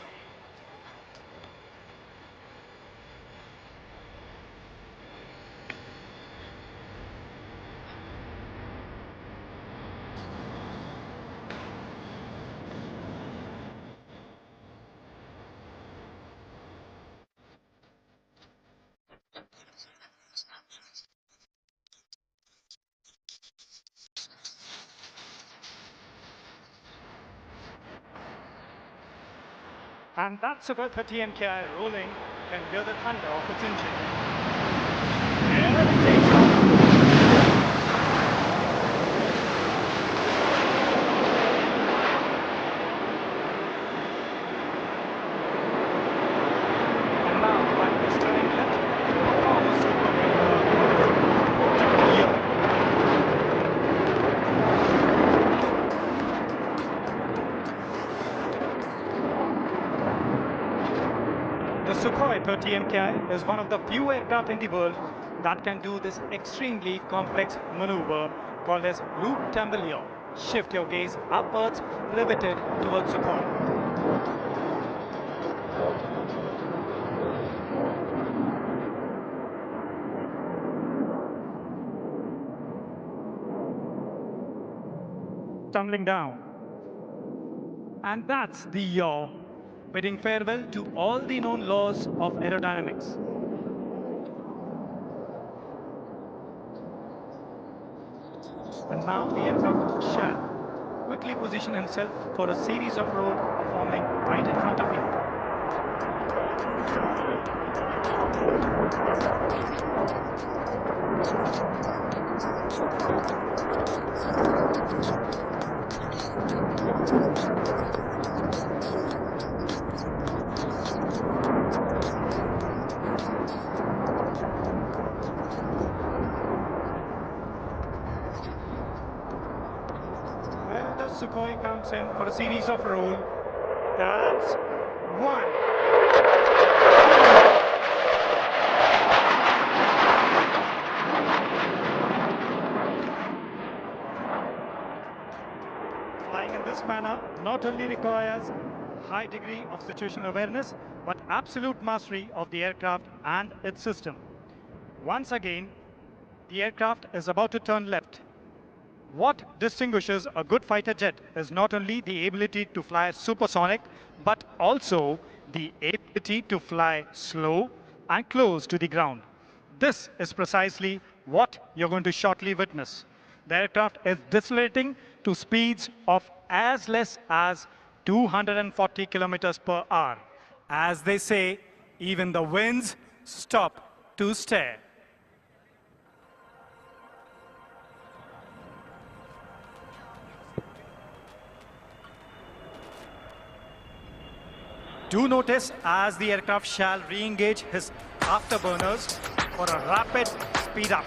And that Sukhoi 30 MKI rolling can hear the thunder of its engine. And it takes off. And now, while it's turning left, it performs The Sukhoi 30 MKI is one of the few aircraft in the world that can do this extremely complex maneuver called as loop tambouille. Shift your gaze upwards, pivoted towards Sukhoi. Tumbling down. And that's the yaw, bidding farewell to all the known laws of aerodynamics. And now the aircraft shall quickly position himself for a series of rolls performing right in front of you. Sukhoi comes in for a series of rolls. That's 1. this manner not only requires high degree of situational awareness, but absolute mastery of the aircraft and its system. Once again, the aircraft is about to turn left. What distinguishes a good fighter jet is not only the ability to fly supersonic, but also the ability to fly slow and close to the ground. This is precisely what you're going to shortly witness. The aircraft is decelerating to speeds of as less as 240 kilometers per hour. As they say, even the winds stop to stare. Do notice as the aircraft shall re-engage his afterburners for a rapid speed up.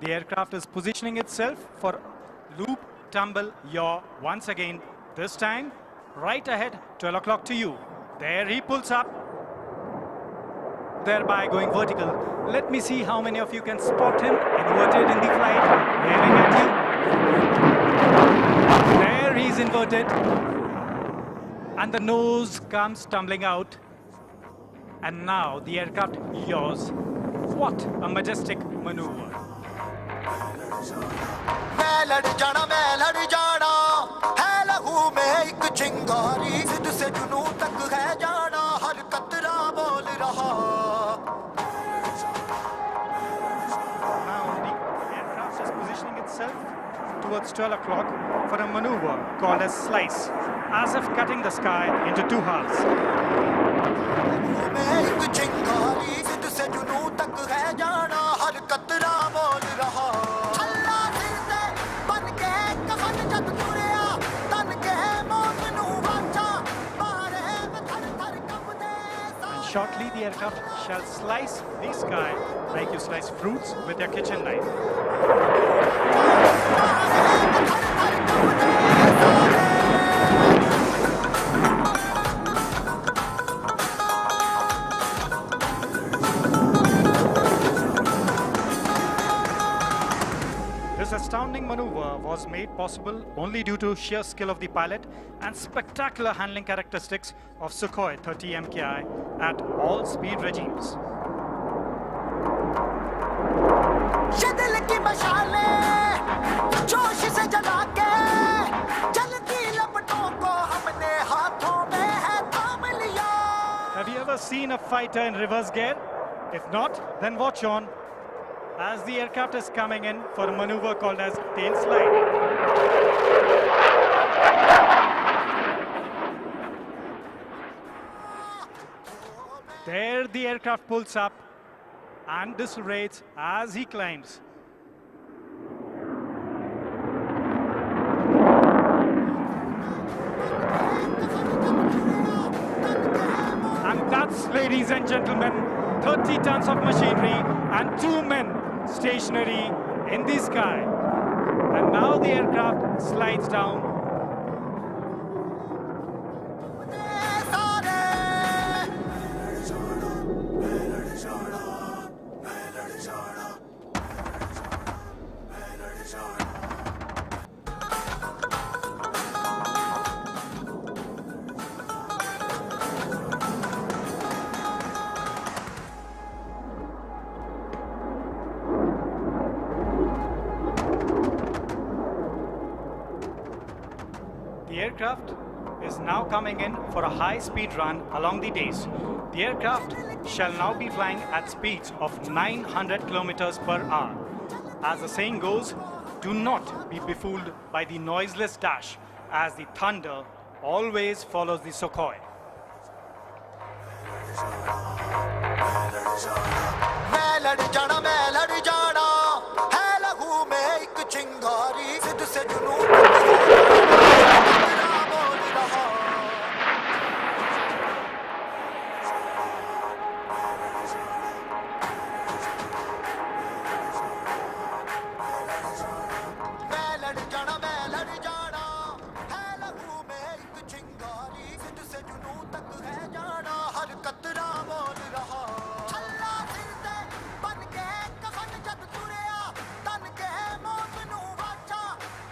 The aircraft is positioning itself for loop, tumble, yaw once again. This time, right ahead, 12 o'clock to you. There he pulls up, thereby going vertical. Let me see how many of you can spot him inverted in the flight, waving at you. There he's inverted, and the nose comes tumbling out. And now the aircraft yaws. What a majestic maneuver. मैं लड़ जाना है लहू में एक चिंगारी जिद से जुनू तक है जाना हर कतरा बोल रहा. Now the aircraft is positioning itself towards 12 o'clock for a maneuver called as slice, as if cutting the sky into two halves. मैं एक चिंगारी जिद से जुनू तक है जाना हर कतरा बोल रहा. Shortly, the aircraft shall slice the sky like you slice fruits with your kitchen knife. This astounding maneuver was made possible only due to sheer skill of the pilot and spectacular handling characteristics of Sukhoi 30 MKI at all speed regimes. Have you ever seen a fighter in reverse gear? If not, then watch on, as the aircraft is coming in for a maneuver called as tail slide. There the aircraft pulls up and decelerates as he climbs. And that's, ladies and gentlemen, 30 tons of machinery and 2 men stationary in the sky. And now the aircraft slides down. The aircraft is now coming in for a high-speed run along the days. The aircraft shall now be flying at speeds of 900 kilometers per hour. As the saying goes, do not be befooled by the noiseless dash, as the thunder always follows the Sukhoi. मैं लड़ जाना है लहू में एक चिंगारी जिद से जुनून तक है जाना हर कतरा बोल रहा मैं लड़ जाना है लहू में एक चिंगारी जिद से जुनून तक है जाना हर कतरा बोल रहा छल्ला सिर ते बन के कफन जद तुरिया तन के मौत नू वाचा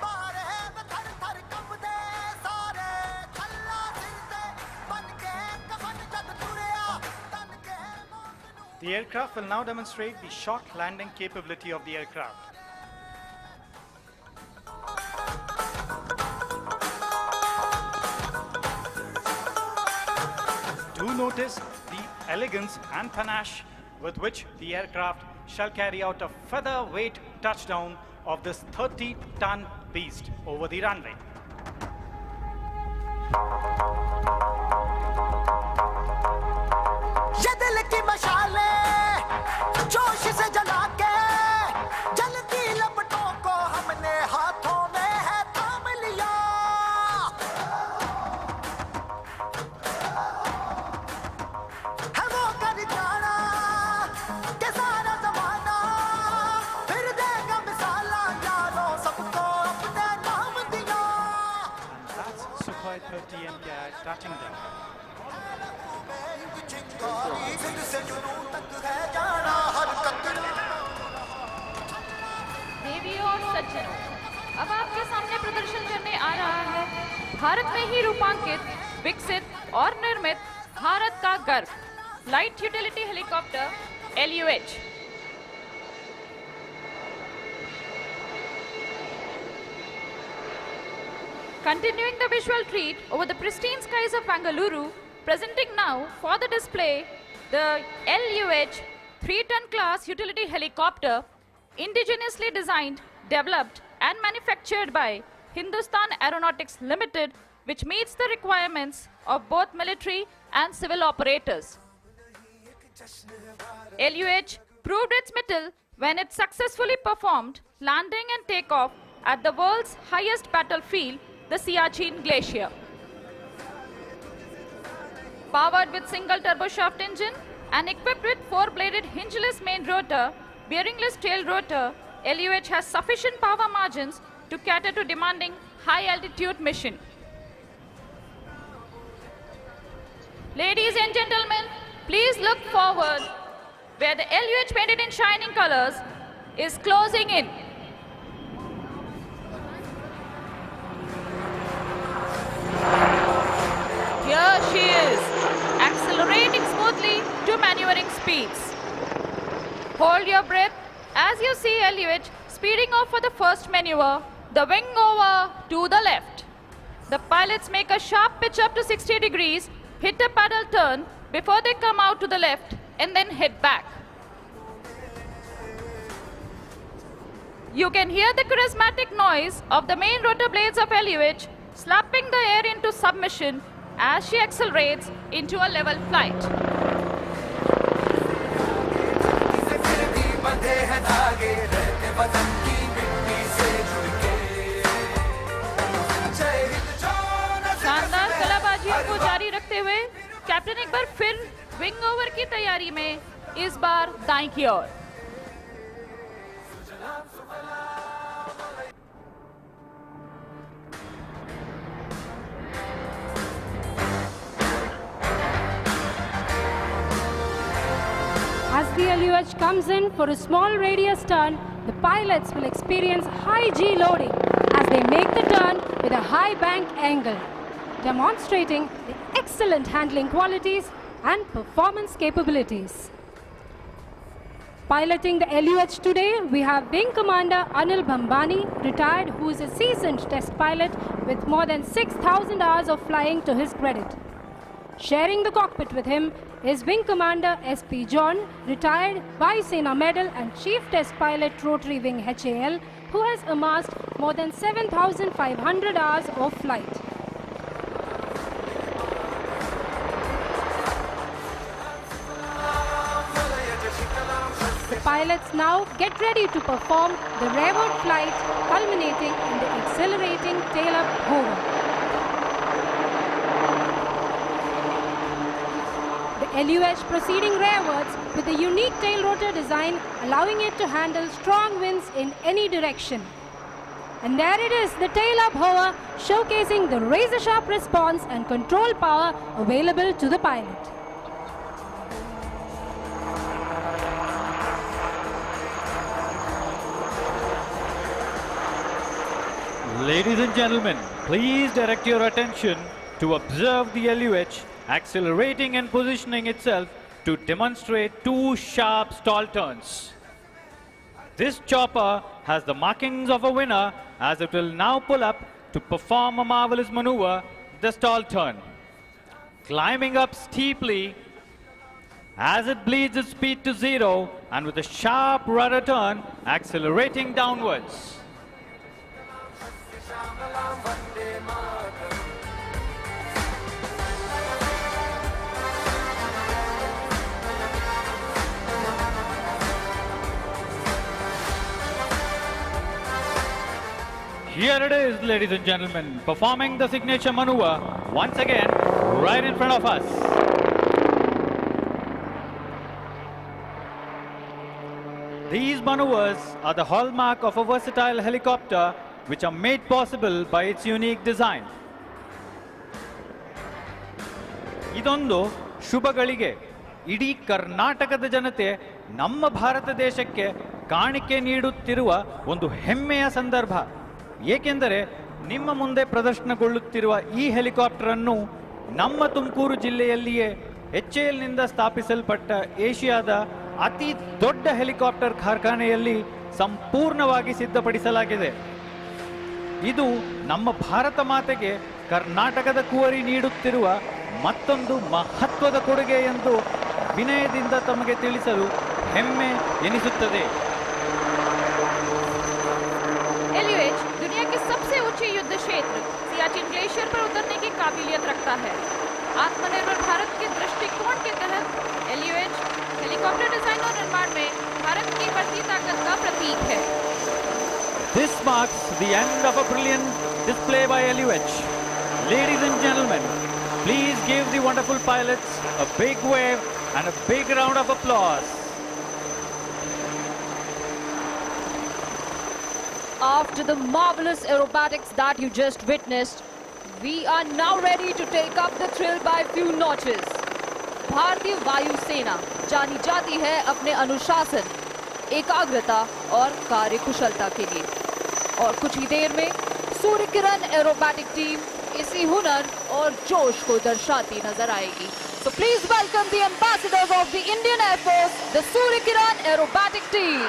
बारे में थर थर कंबदे सारे छल्ला सिर ते बन के कफन जद तुरिया तन के मौत नू The aircraft will now demonstrate the short landing capability of the aircraft. Do notice the elegance and panache with which the aircraft shall carry out a featherweight touchdown of this 30-ton beast over the runway. ये दिल की मशाले जोश से जला के जलती लपटों को हमने हाथों में है थाम लिया है वो कर जाना के सारा जमाना फिर देगा मिसाला यारों सबको अपने नाम दिया And that's Sukhoi 30 MKI touching down. चिंगारी जिद से जुनून तक है जाना हर कतरा देवियों और सज्जनों, अब आपके सामने प्रदर्शन करने आ रहा है भारत में ही रूपांकित, विकसित और निर्मित भारत का गर्व light utility helicopter LUH। Continuing the visual treat over the pristine skies of Bengaluru, presenting now for the display the LUH 3-ton class utility helicopter, indigenously designed, developed and manufactured by Hindustan Aeronautics Limited, which meets the requirements of both military and civil operators. LUH proved its mettle when it successfully performed landing and takeoff at the world's highest battlefield, the Siachen Glacier. Powered with single turboshaft engine and equipped with 4-bladed hingeless main rotor, bearingless tail rotor, LUH has sufficient power margins to cater to demanding high-altitude mission. Ladies and gentlemen, please look forward where the LUH painted in shining colors is closing in. Here she is, accelerating smoothly to maneuvering speeds. Hold your breath as you see LUH speeding off for the first maneuver, the wing over to the left. The pilots make a sharp pitch up to 60 degrees, hit a paddle turn before they come out to the left and then head back. You can hear the charismatic noise of the main rotor blades of LUH slapping the air into submission as she accelerates into a level flight. शानदार कलाबाजियों को जारी रखते हुए captain एक बार फिर wing over की तैयारी में, इस बार दाईं की ओर। As the LUH comes in for a small radius turn, the pilots will experience high G loading as they make the turn with a high bank angle, demonstrating the excellent handling qualities and performance capabilities. Piloting the LUH today, we have Wing Commander Anil Bhambani, retired, who is a seasoned test pilot with more than 6,000 hours of flying to his credit. Sharing the cockpit with him is Wing Commander SP John, retired Vaisena Medal and Chief Test Pilot Rotary Wing HAL, who has amassed more than 7,500 hours of flight. pilots now get ready to perform the rearward flight, culminating in the accelerating tail-up hover. The LUH proceeding rearwards with a unique tail rotor design, allowing it to handle strong winds in any direction. And there it is, the tail-up hover, showcasing the razor-sharp response and control power available to the pilot. Ladies and gentlemen, please direct your attention to observe the LUH accelerating and positioning itself to demonstrate two sharp stall turns. This chopper has the markings of a winner, as it will now pull up to perform a marvelous maneuver, the stall turn. Climbing up steeply as it bleeds its speed to zero, and with a sharp rudder turn, accelerating downwards. Here it is, ladies and gentlemen, performing the signature maneuver once again right in front of us. These maneuvers are the hallmark of a versatile helicopter, which are made possible by its unique design. ಇದೊಂದು ಶುಭ ಗಳಿಗೆ. ಇಡೀ ಕರ್ನಾಟಕದ ಜನತೆ ನಮ್ಮ ಭಾರತ ದೇಶಕ್ಕೆ ಕಾಣಿಕೆ ನೀಡುತ್ತಿರುವ ಒಂದು ಹೆಮ್ಮೆಯ ಸಂದರ್ಭ. ಏಕೆಂದರೆ ನಿಮ್ಮ ಮುಂದೆ ಪ್ರದರ್ಶನಗೊಳ್ಳುತ್ತಿರುವ ಈ ಹೆಲಿಕಾಪ್ಟರ್ ಅನ್ನು ನಮ್ಮ ತುಮಕೂರು ಜಿಲ್ಲೆಯಲ್ಲಿಯೇ HAL ನಿಂದ ಸ್ಥಾಪಿಸಲ್ಪಟ್ಟ ಏಷ್ಯಾದ ಅತಿ ದೊಡ್ಡ ಹೆಲಿಕಾಪ್ಟರ್ ಕಾರ್ಖಾನೆಯಲ್ಲಿ ಸಂಪೂರ್ಣವಾಗಿ ಸಿದ್ಧಪಡಿಸಲಾಗಿದೆ. ಇದು ನಮ್ಮ ಭಾರತ ಮಾತೆಗೆ ಕರ್ನಾಟಕದ ಕುವರಿ ನೀಡುತ್ತಿರುವ ಮತ್ತೊಂದು ಮಹತ್ವದ ಕೊಡುಗೆ ಎಂದು ವಿನಯದಿಂದ ತಮಗೆ ತಿಳಿಸಲು ಹೆಮ್ಮೆ ಎನಿಸುತ್ತದೆ. LUH दुनिया के सबसे ऊंचे युद्ध क्षेत्र सियाचिन ग्लेशियर पर उतरने की काबिलियत रखता है. आत्मनिर्भर भारत के दृष्टिकोण के तहत LUH हेलीकॉप्टर डिजाइन और निर्माण में भारत की बढ़ती ताकत का प्रतीक है. This marks the end of a brilliant display by LUH. Ladies and gentlemen, please give the wonderful pilots a big wave and a big round of applause. After the marvelous aerobatics that you just witnessed, we are now ready to take up the thrill by few notches. भारतीय वायु सेना जानी जाती है अपने अनुशासन, एकाग्रता और कार्यकुशलता के लिए. और कुछ ही देर में सूर्य किरण एरोबैटिक टीम इसी हुनर और जोश को दर्शाती नजर आएगी. So please welcome the ambassadors of the Indian Air Force, the Surya Kiran Aerobatic Team.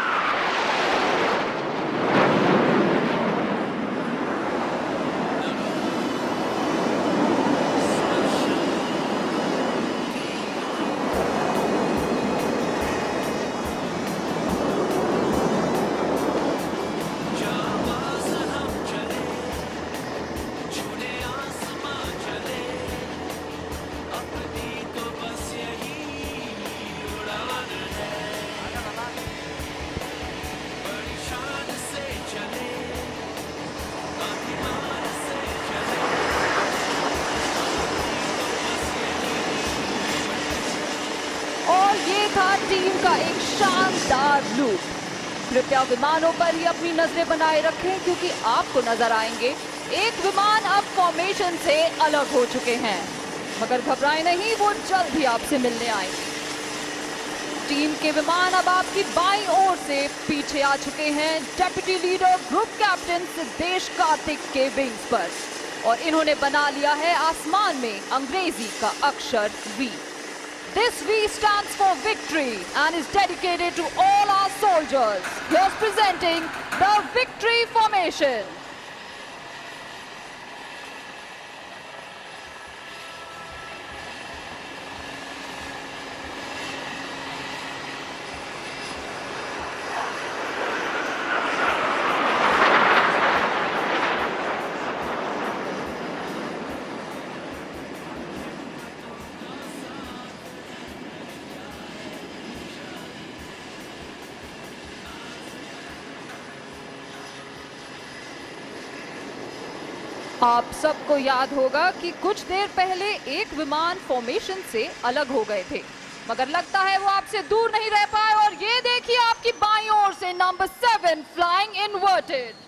Team का एक शानदार लुक. कृपया विमानों पर ही अपनी नजरें बनाए रखें, क्योंकि आपको नजर आएंगे एक विमान अब फॉर्मेशन से अलग हो चुके हैं. मगर घबराएं नहीं, वो जल्द ही आपसे मिलने आएंगे. टीम के विमान अब आपकी बाईं ओर से पीछे आ चुके हैं deputy leader group captain Siddhesh Kartik के विंग्स पर, और इन्होंने बना लिया है आसमान में अंग्रेजी का अक्षर V. This V stands for victory and is dedicated to all our soldiers. Here's presenting the Victory Formation. आप सबको याद होगा कि कुछ देर पहले एक विमान फॉर्मेशन से अलग हो गए थे, मगर लगता है वो आपसे दूर नहीं रह पाए। और ये देखिए आपकी बाईं ओर से number 7 flying inverted.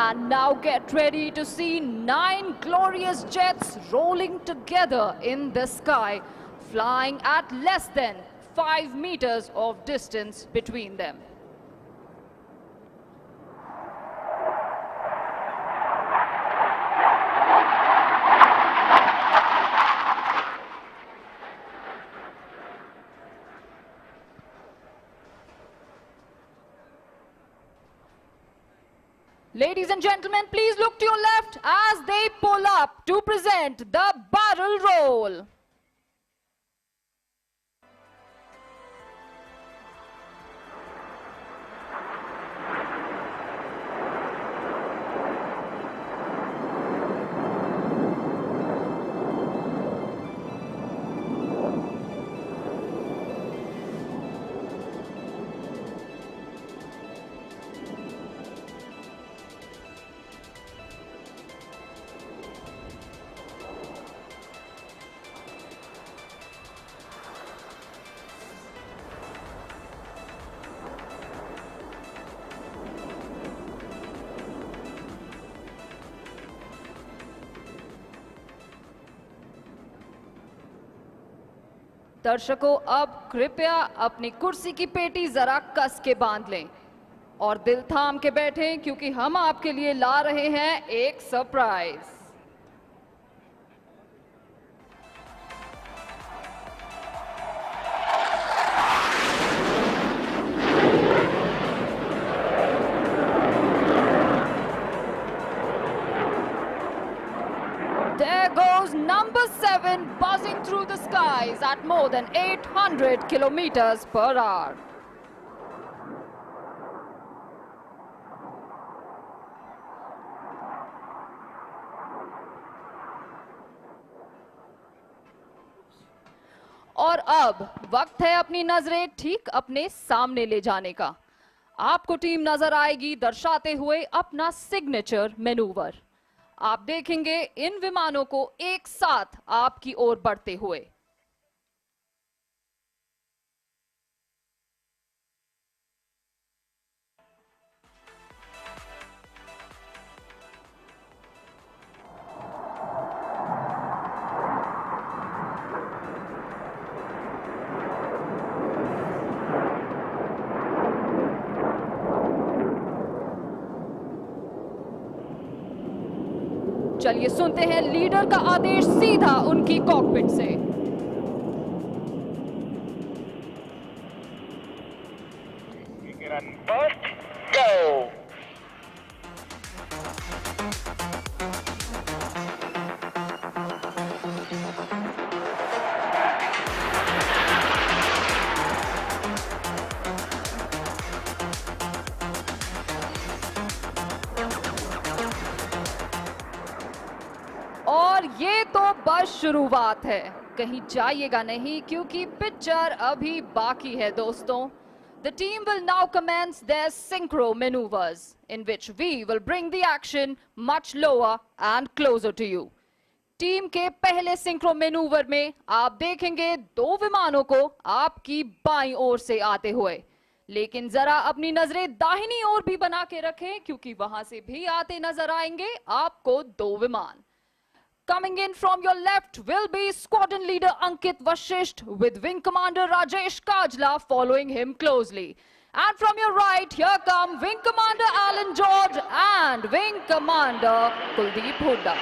And now get ready to see 9 glorious jets rolling together in the sky, flying at less than 5 meters of distance between them. Ladies and gentlemen, please look to your left as they pull up to present the barrel roll. दर्शकों, अब कृपया अपनी कुर्सी की पेटी जरा कस के बांध लें और दिल थाम के बैठें, क्योंकि हम आपके लिए ला रहे हैं एक surprise. There goes number 7 buzzing through the skies at more than 800 kilometers per hour. और अब वक्त है अपनी नजरें ठीक अपने सामने ले जाने का। आपको टीम नजर आएगी दर्शाते हुए अपना सिग्नेचर मैनूवर। आप देखेंगे इन विमानों को एक साथ आपकी ओर बढ़ते हुए। चलिए सुनते हैं लीडर का आदेश सीधा उनकी कॉकपिट से। First, go! और ये तो बस शुरुआत है, कहीं जाइएगा नहीं क्योंकि पिक्चर अभी बाकी है दोस्तों। The team will now commence their synchro maneuvers, in which we will bring the action much lower and closer to you. Team के पहले सिंक्रो मैनूवर में आप देखेंगे 2 विमानों को आपकी बाईं ओर से आते हुए, लेकिन जरा अपनी नजरें दाहिनी ओर भी बना के रखें क्योंकि वहां से भी आते नजर आएंगे आपको 2 विमान। Coming in from your left will be Squadron Leader Ankit Vashisht with Wing Commander Rajesh Kajla following him closely. And from your right, here come Wing Commander Alan George and Wing Commander Kuldeep Hooda.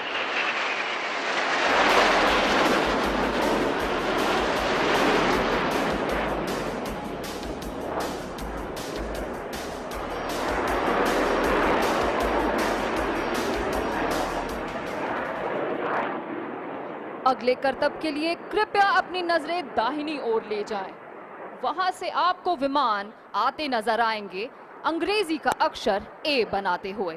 अगले करतब के लिए कृपया अपनी नजरें दाहिनी ओर ले जाएं। वहां से आपको विमान आते नजर आएंगे अंग्रेजी का अक्षर A बनाते हुए।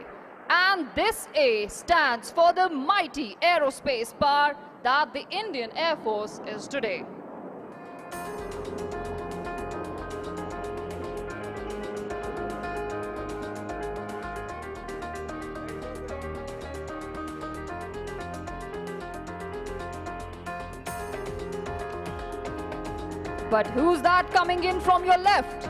And this A stands for the mighty aerospace power that the Indian Air Force is today. But who's that coming in from your left?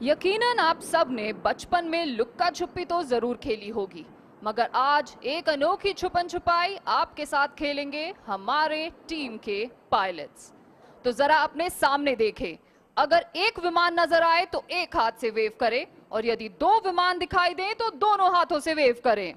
यकीनन आप सब ने बचपन में लुक्का छुपी तो जरूर खेली होगी, मगर आज एक अनोखी छुपन छुपाई आपके साथ खेलेंगे हमारे टीम के पायलट्स। तो जरा अपने सामने देखें, अगर एक विमान नजर आए तो एक हाथ से वेव करें और यदि दो विमान दिखाई दें तो दोनों हाथों से वेव करें।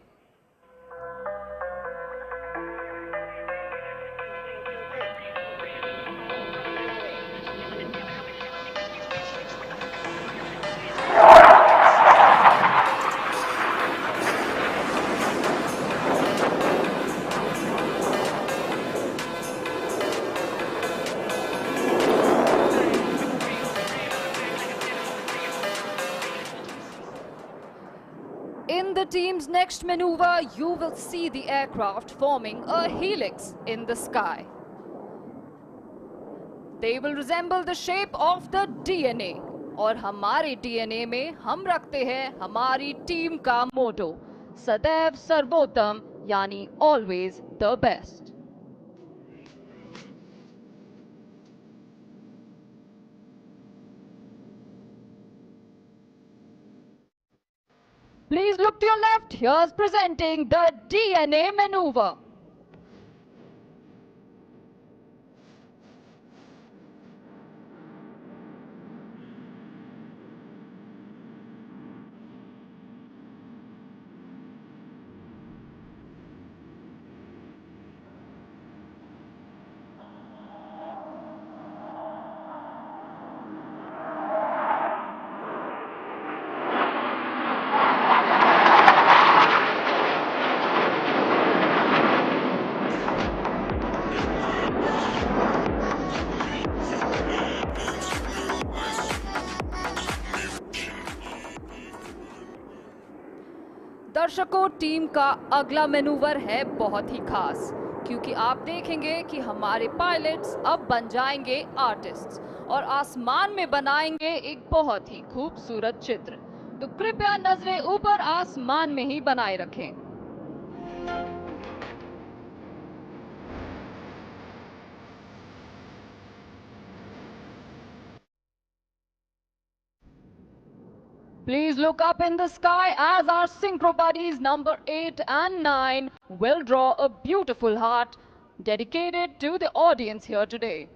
In the team's next maneuver, you will see the aircraft forming a helix in the sky. They will resemble the shape of the DNA. और हमारे DNA में हम रखते हैं हमारी टीम का मोटो, सदैव सर्वोत्तम, यानी always the best. Please look to your left. Here's presenting the DNA maneuver. दर्शकों, टीम का अगला मैनूवर है बहुत ही खास, क्योंकि आप देखेंगे कि हमारे पायलट्स अब बन जाएंगे आर्टिस्ट्स और आसमान में बनाएंगे एक बहुत ही खूबसूरत चित्र। तो कृपया नजरें ऊपर आसमान में ही बनाए रखें। Please look up in the sky as our synchro buddies number 8 and 9 will draw a beautiful heart dedicated to the audience here today.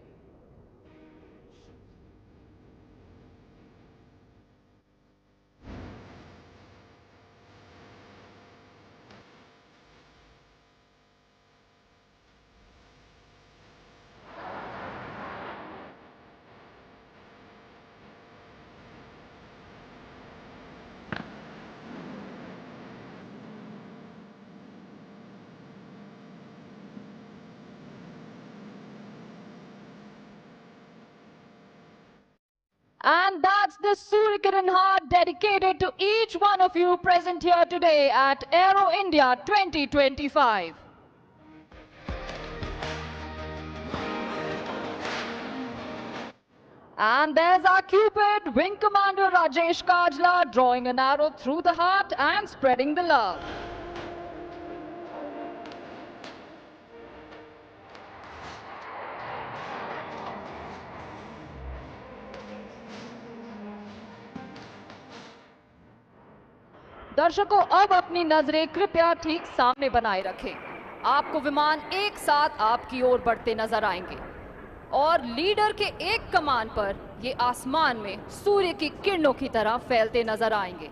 And that's the Suryakiran heart dedicated to each one of you present here today at Aero India 2025. And there's our Cupid, Wing Commander Rajesh Kajla, drawing an arrow through the heart and spreading the love. दर्शकों, अब अपनी नजरें कृपया ठीक सामने बनाए रखें। आपको विमान एक साथ आपकी ओर बढ़ते नजर आएंगे और लीडर के एक कमान पर ये आसमान में सूर्य की किरणों की तरह फैलते नजर आएंगे।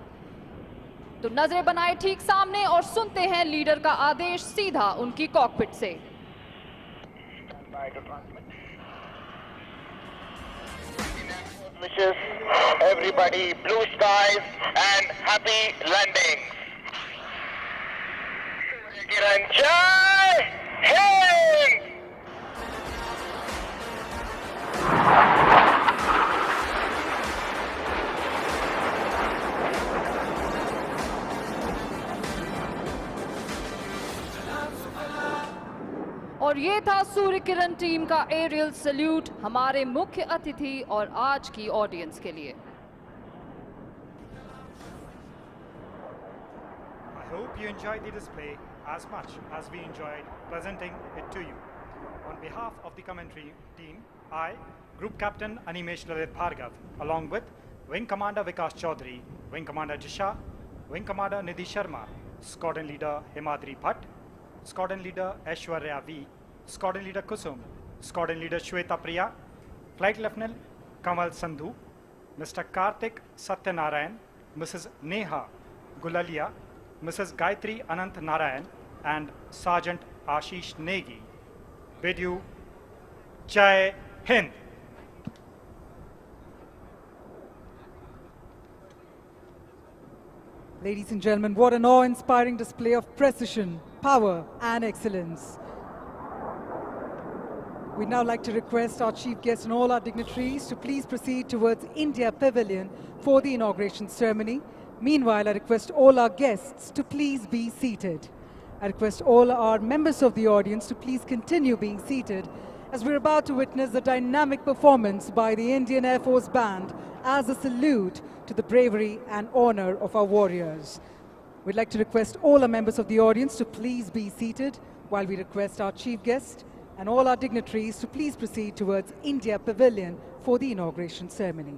तो नजरें बनाए ठीक सामने और सुनते हैं लीडर का आदेश सीधा उनकी कॉकपिट से। Wishes everybody blue skies and happy landings. Kiran Jai Hind! और ये था सूर्य किरण टीम का एरियल सल्यूट हमारे मुख्य अतिथि और आज की ऑडियंस के लिए। I hope you enjoyed the display as much as we enjoyed presenting it to you. On behalf of the commentary team, I, Group Captain Animesh Lalit Bhargav, along with Wing Commander Vikas Chaudhary, Wing Commander Jisha, Wing Commander Nidhi Sharma, Squadron Leader Himadri Bhatt, Squadron Leader Aishwarya V, Squadron Leader Kusum, Squadron Leader Shweta Priya, Flight Lieutenant Kamal Sandhu, Mr. Karthik Satyanarayan, Mrs. Neha Gulalia, Mrs. Gayatri Anant Narayan, and Sergeant Ashish Negi bid you Jai Hind. Ladies and gentlemen, what an awe-inspiring display of precision, power and excellence. We'd now like to request our chief guests and all our dignitaries to please proceed towards India Pavilion for the inauguration ceremony. Meanwhile, I request all our guests to please be seated. I request all our members of the audience to please continue being seated as we're about to witness the dynamic performance by the Indian Air Force Band as a salute to the bravery and honor of our warriors. We'd like to request all our members of the audience to please be seated while we request our chief guest and all our dignitaries to please proceed towards India Pavilion for the inauguration ceremony.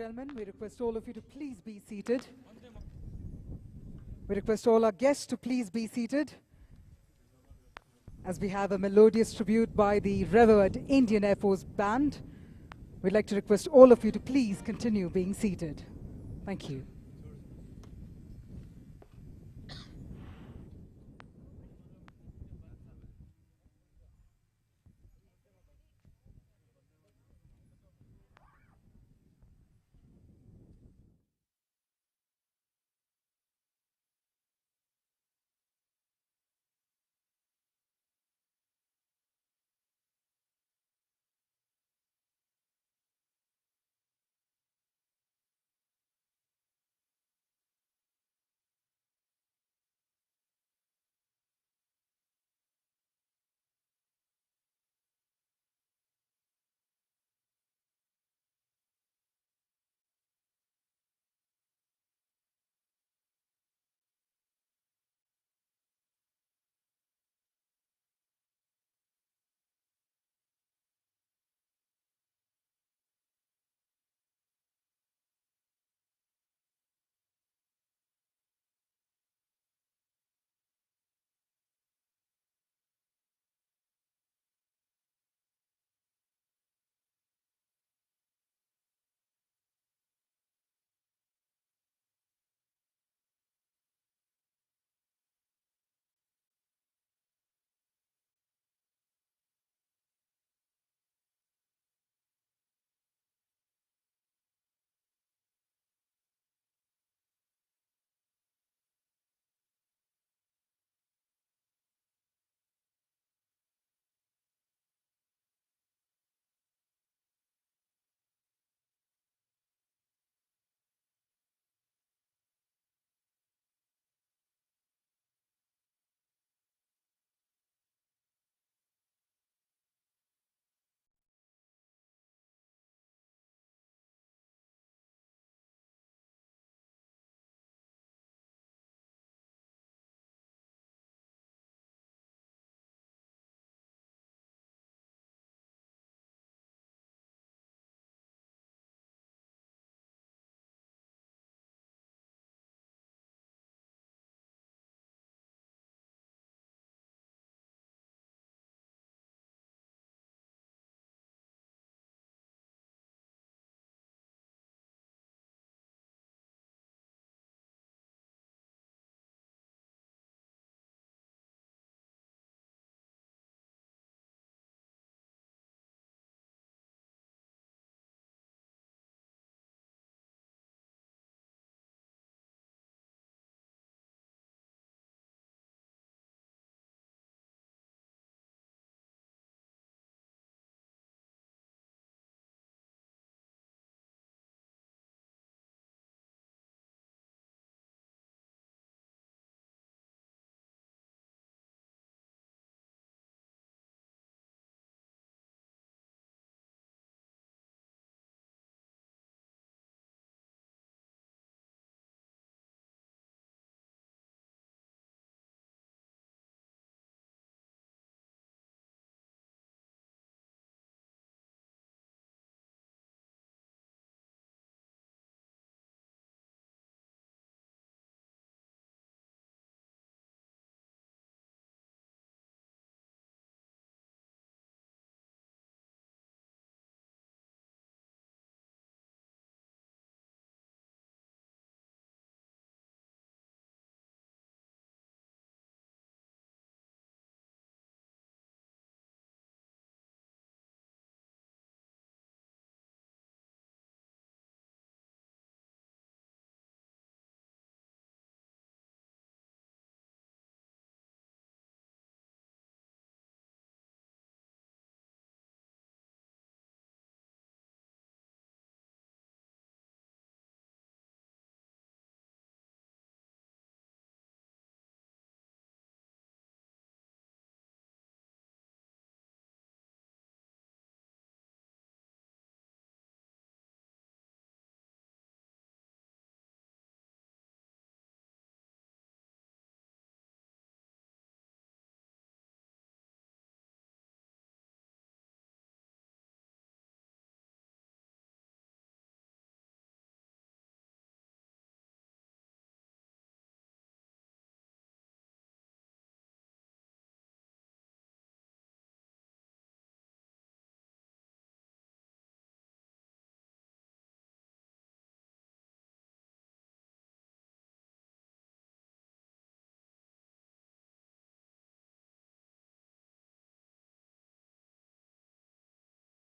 gentlemen, we request all of you to please be seated. We request all our guests to please be seated as we have a melodious tribute by the revered Indian Air Force Band. We'd like to request all of you to please continue being seated. Thank you.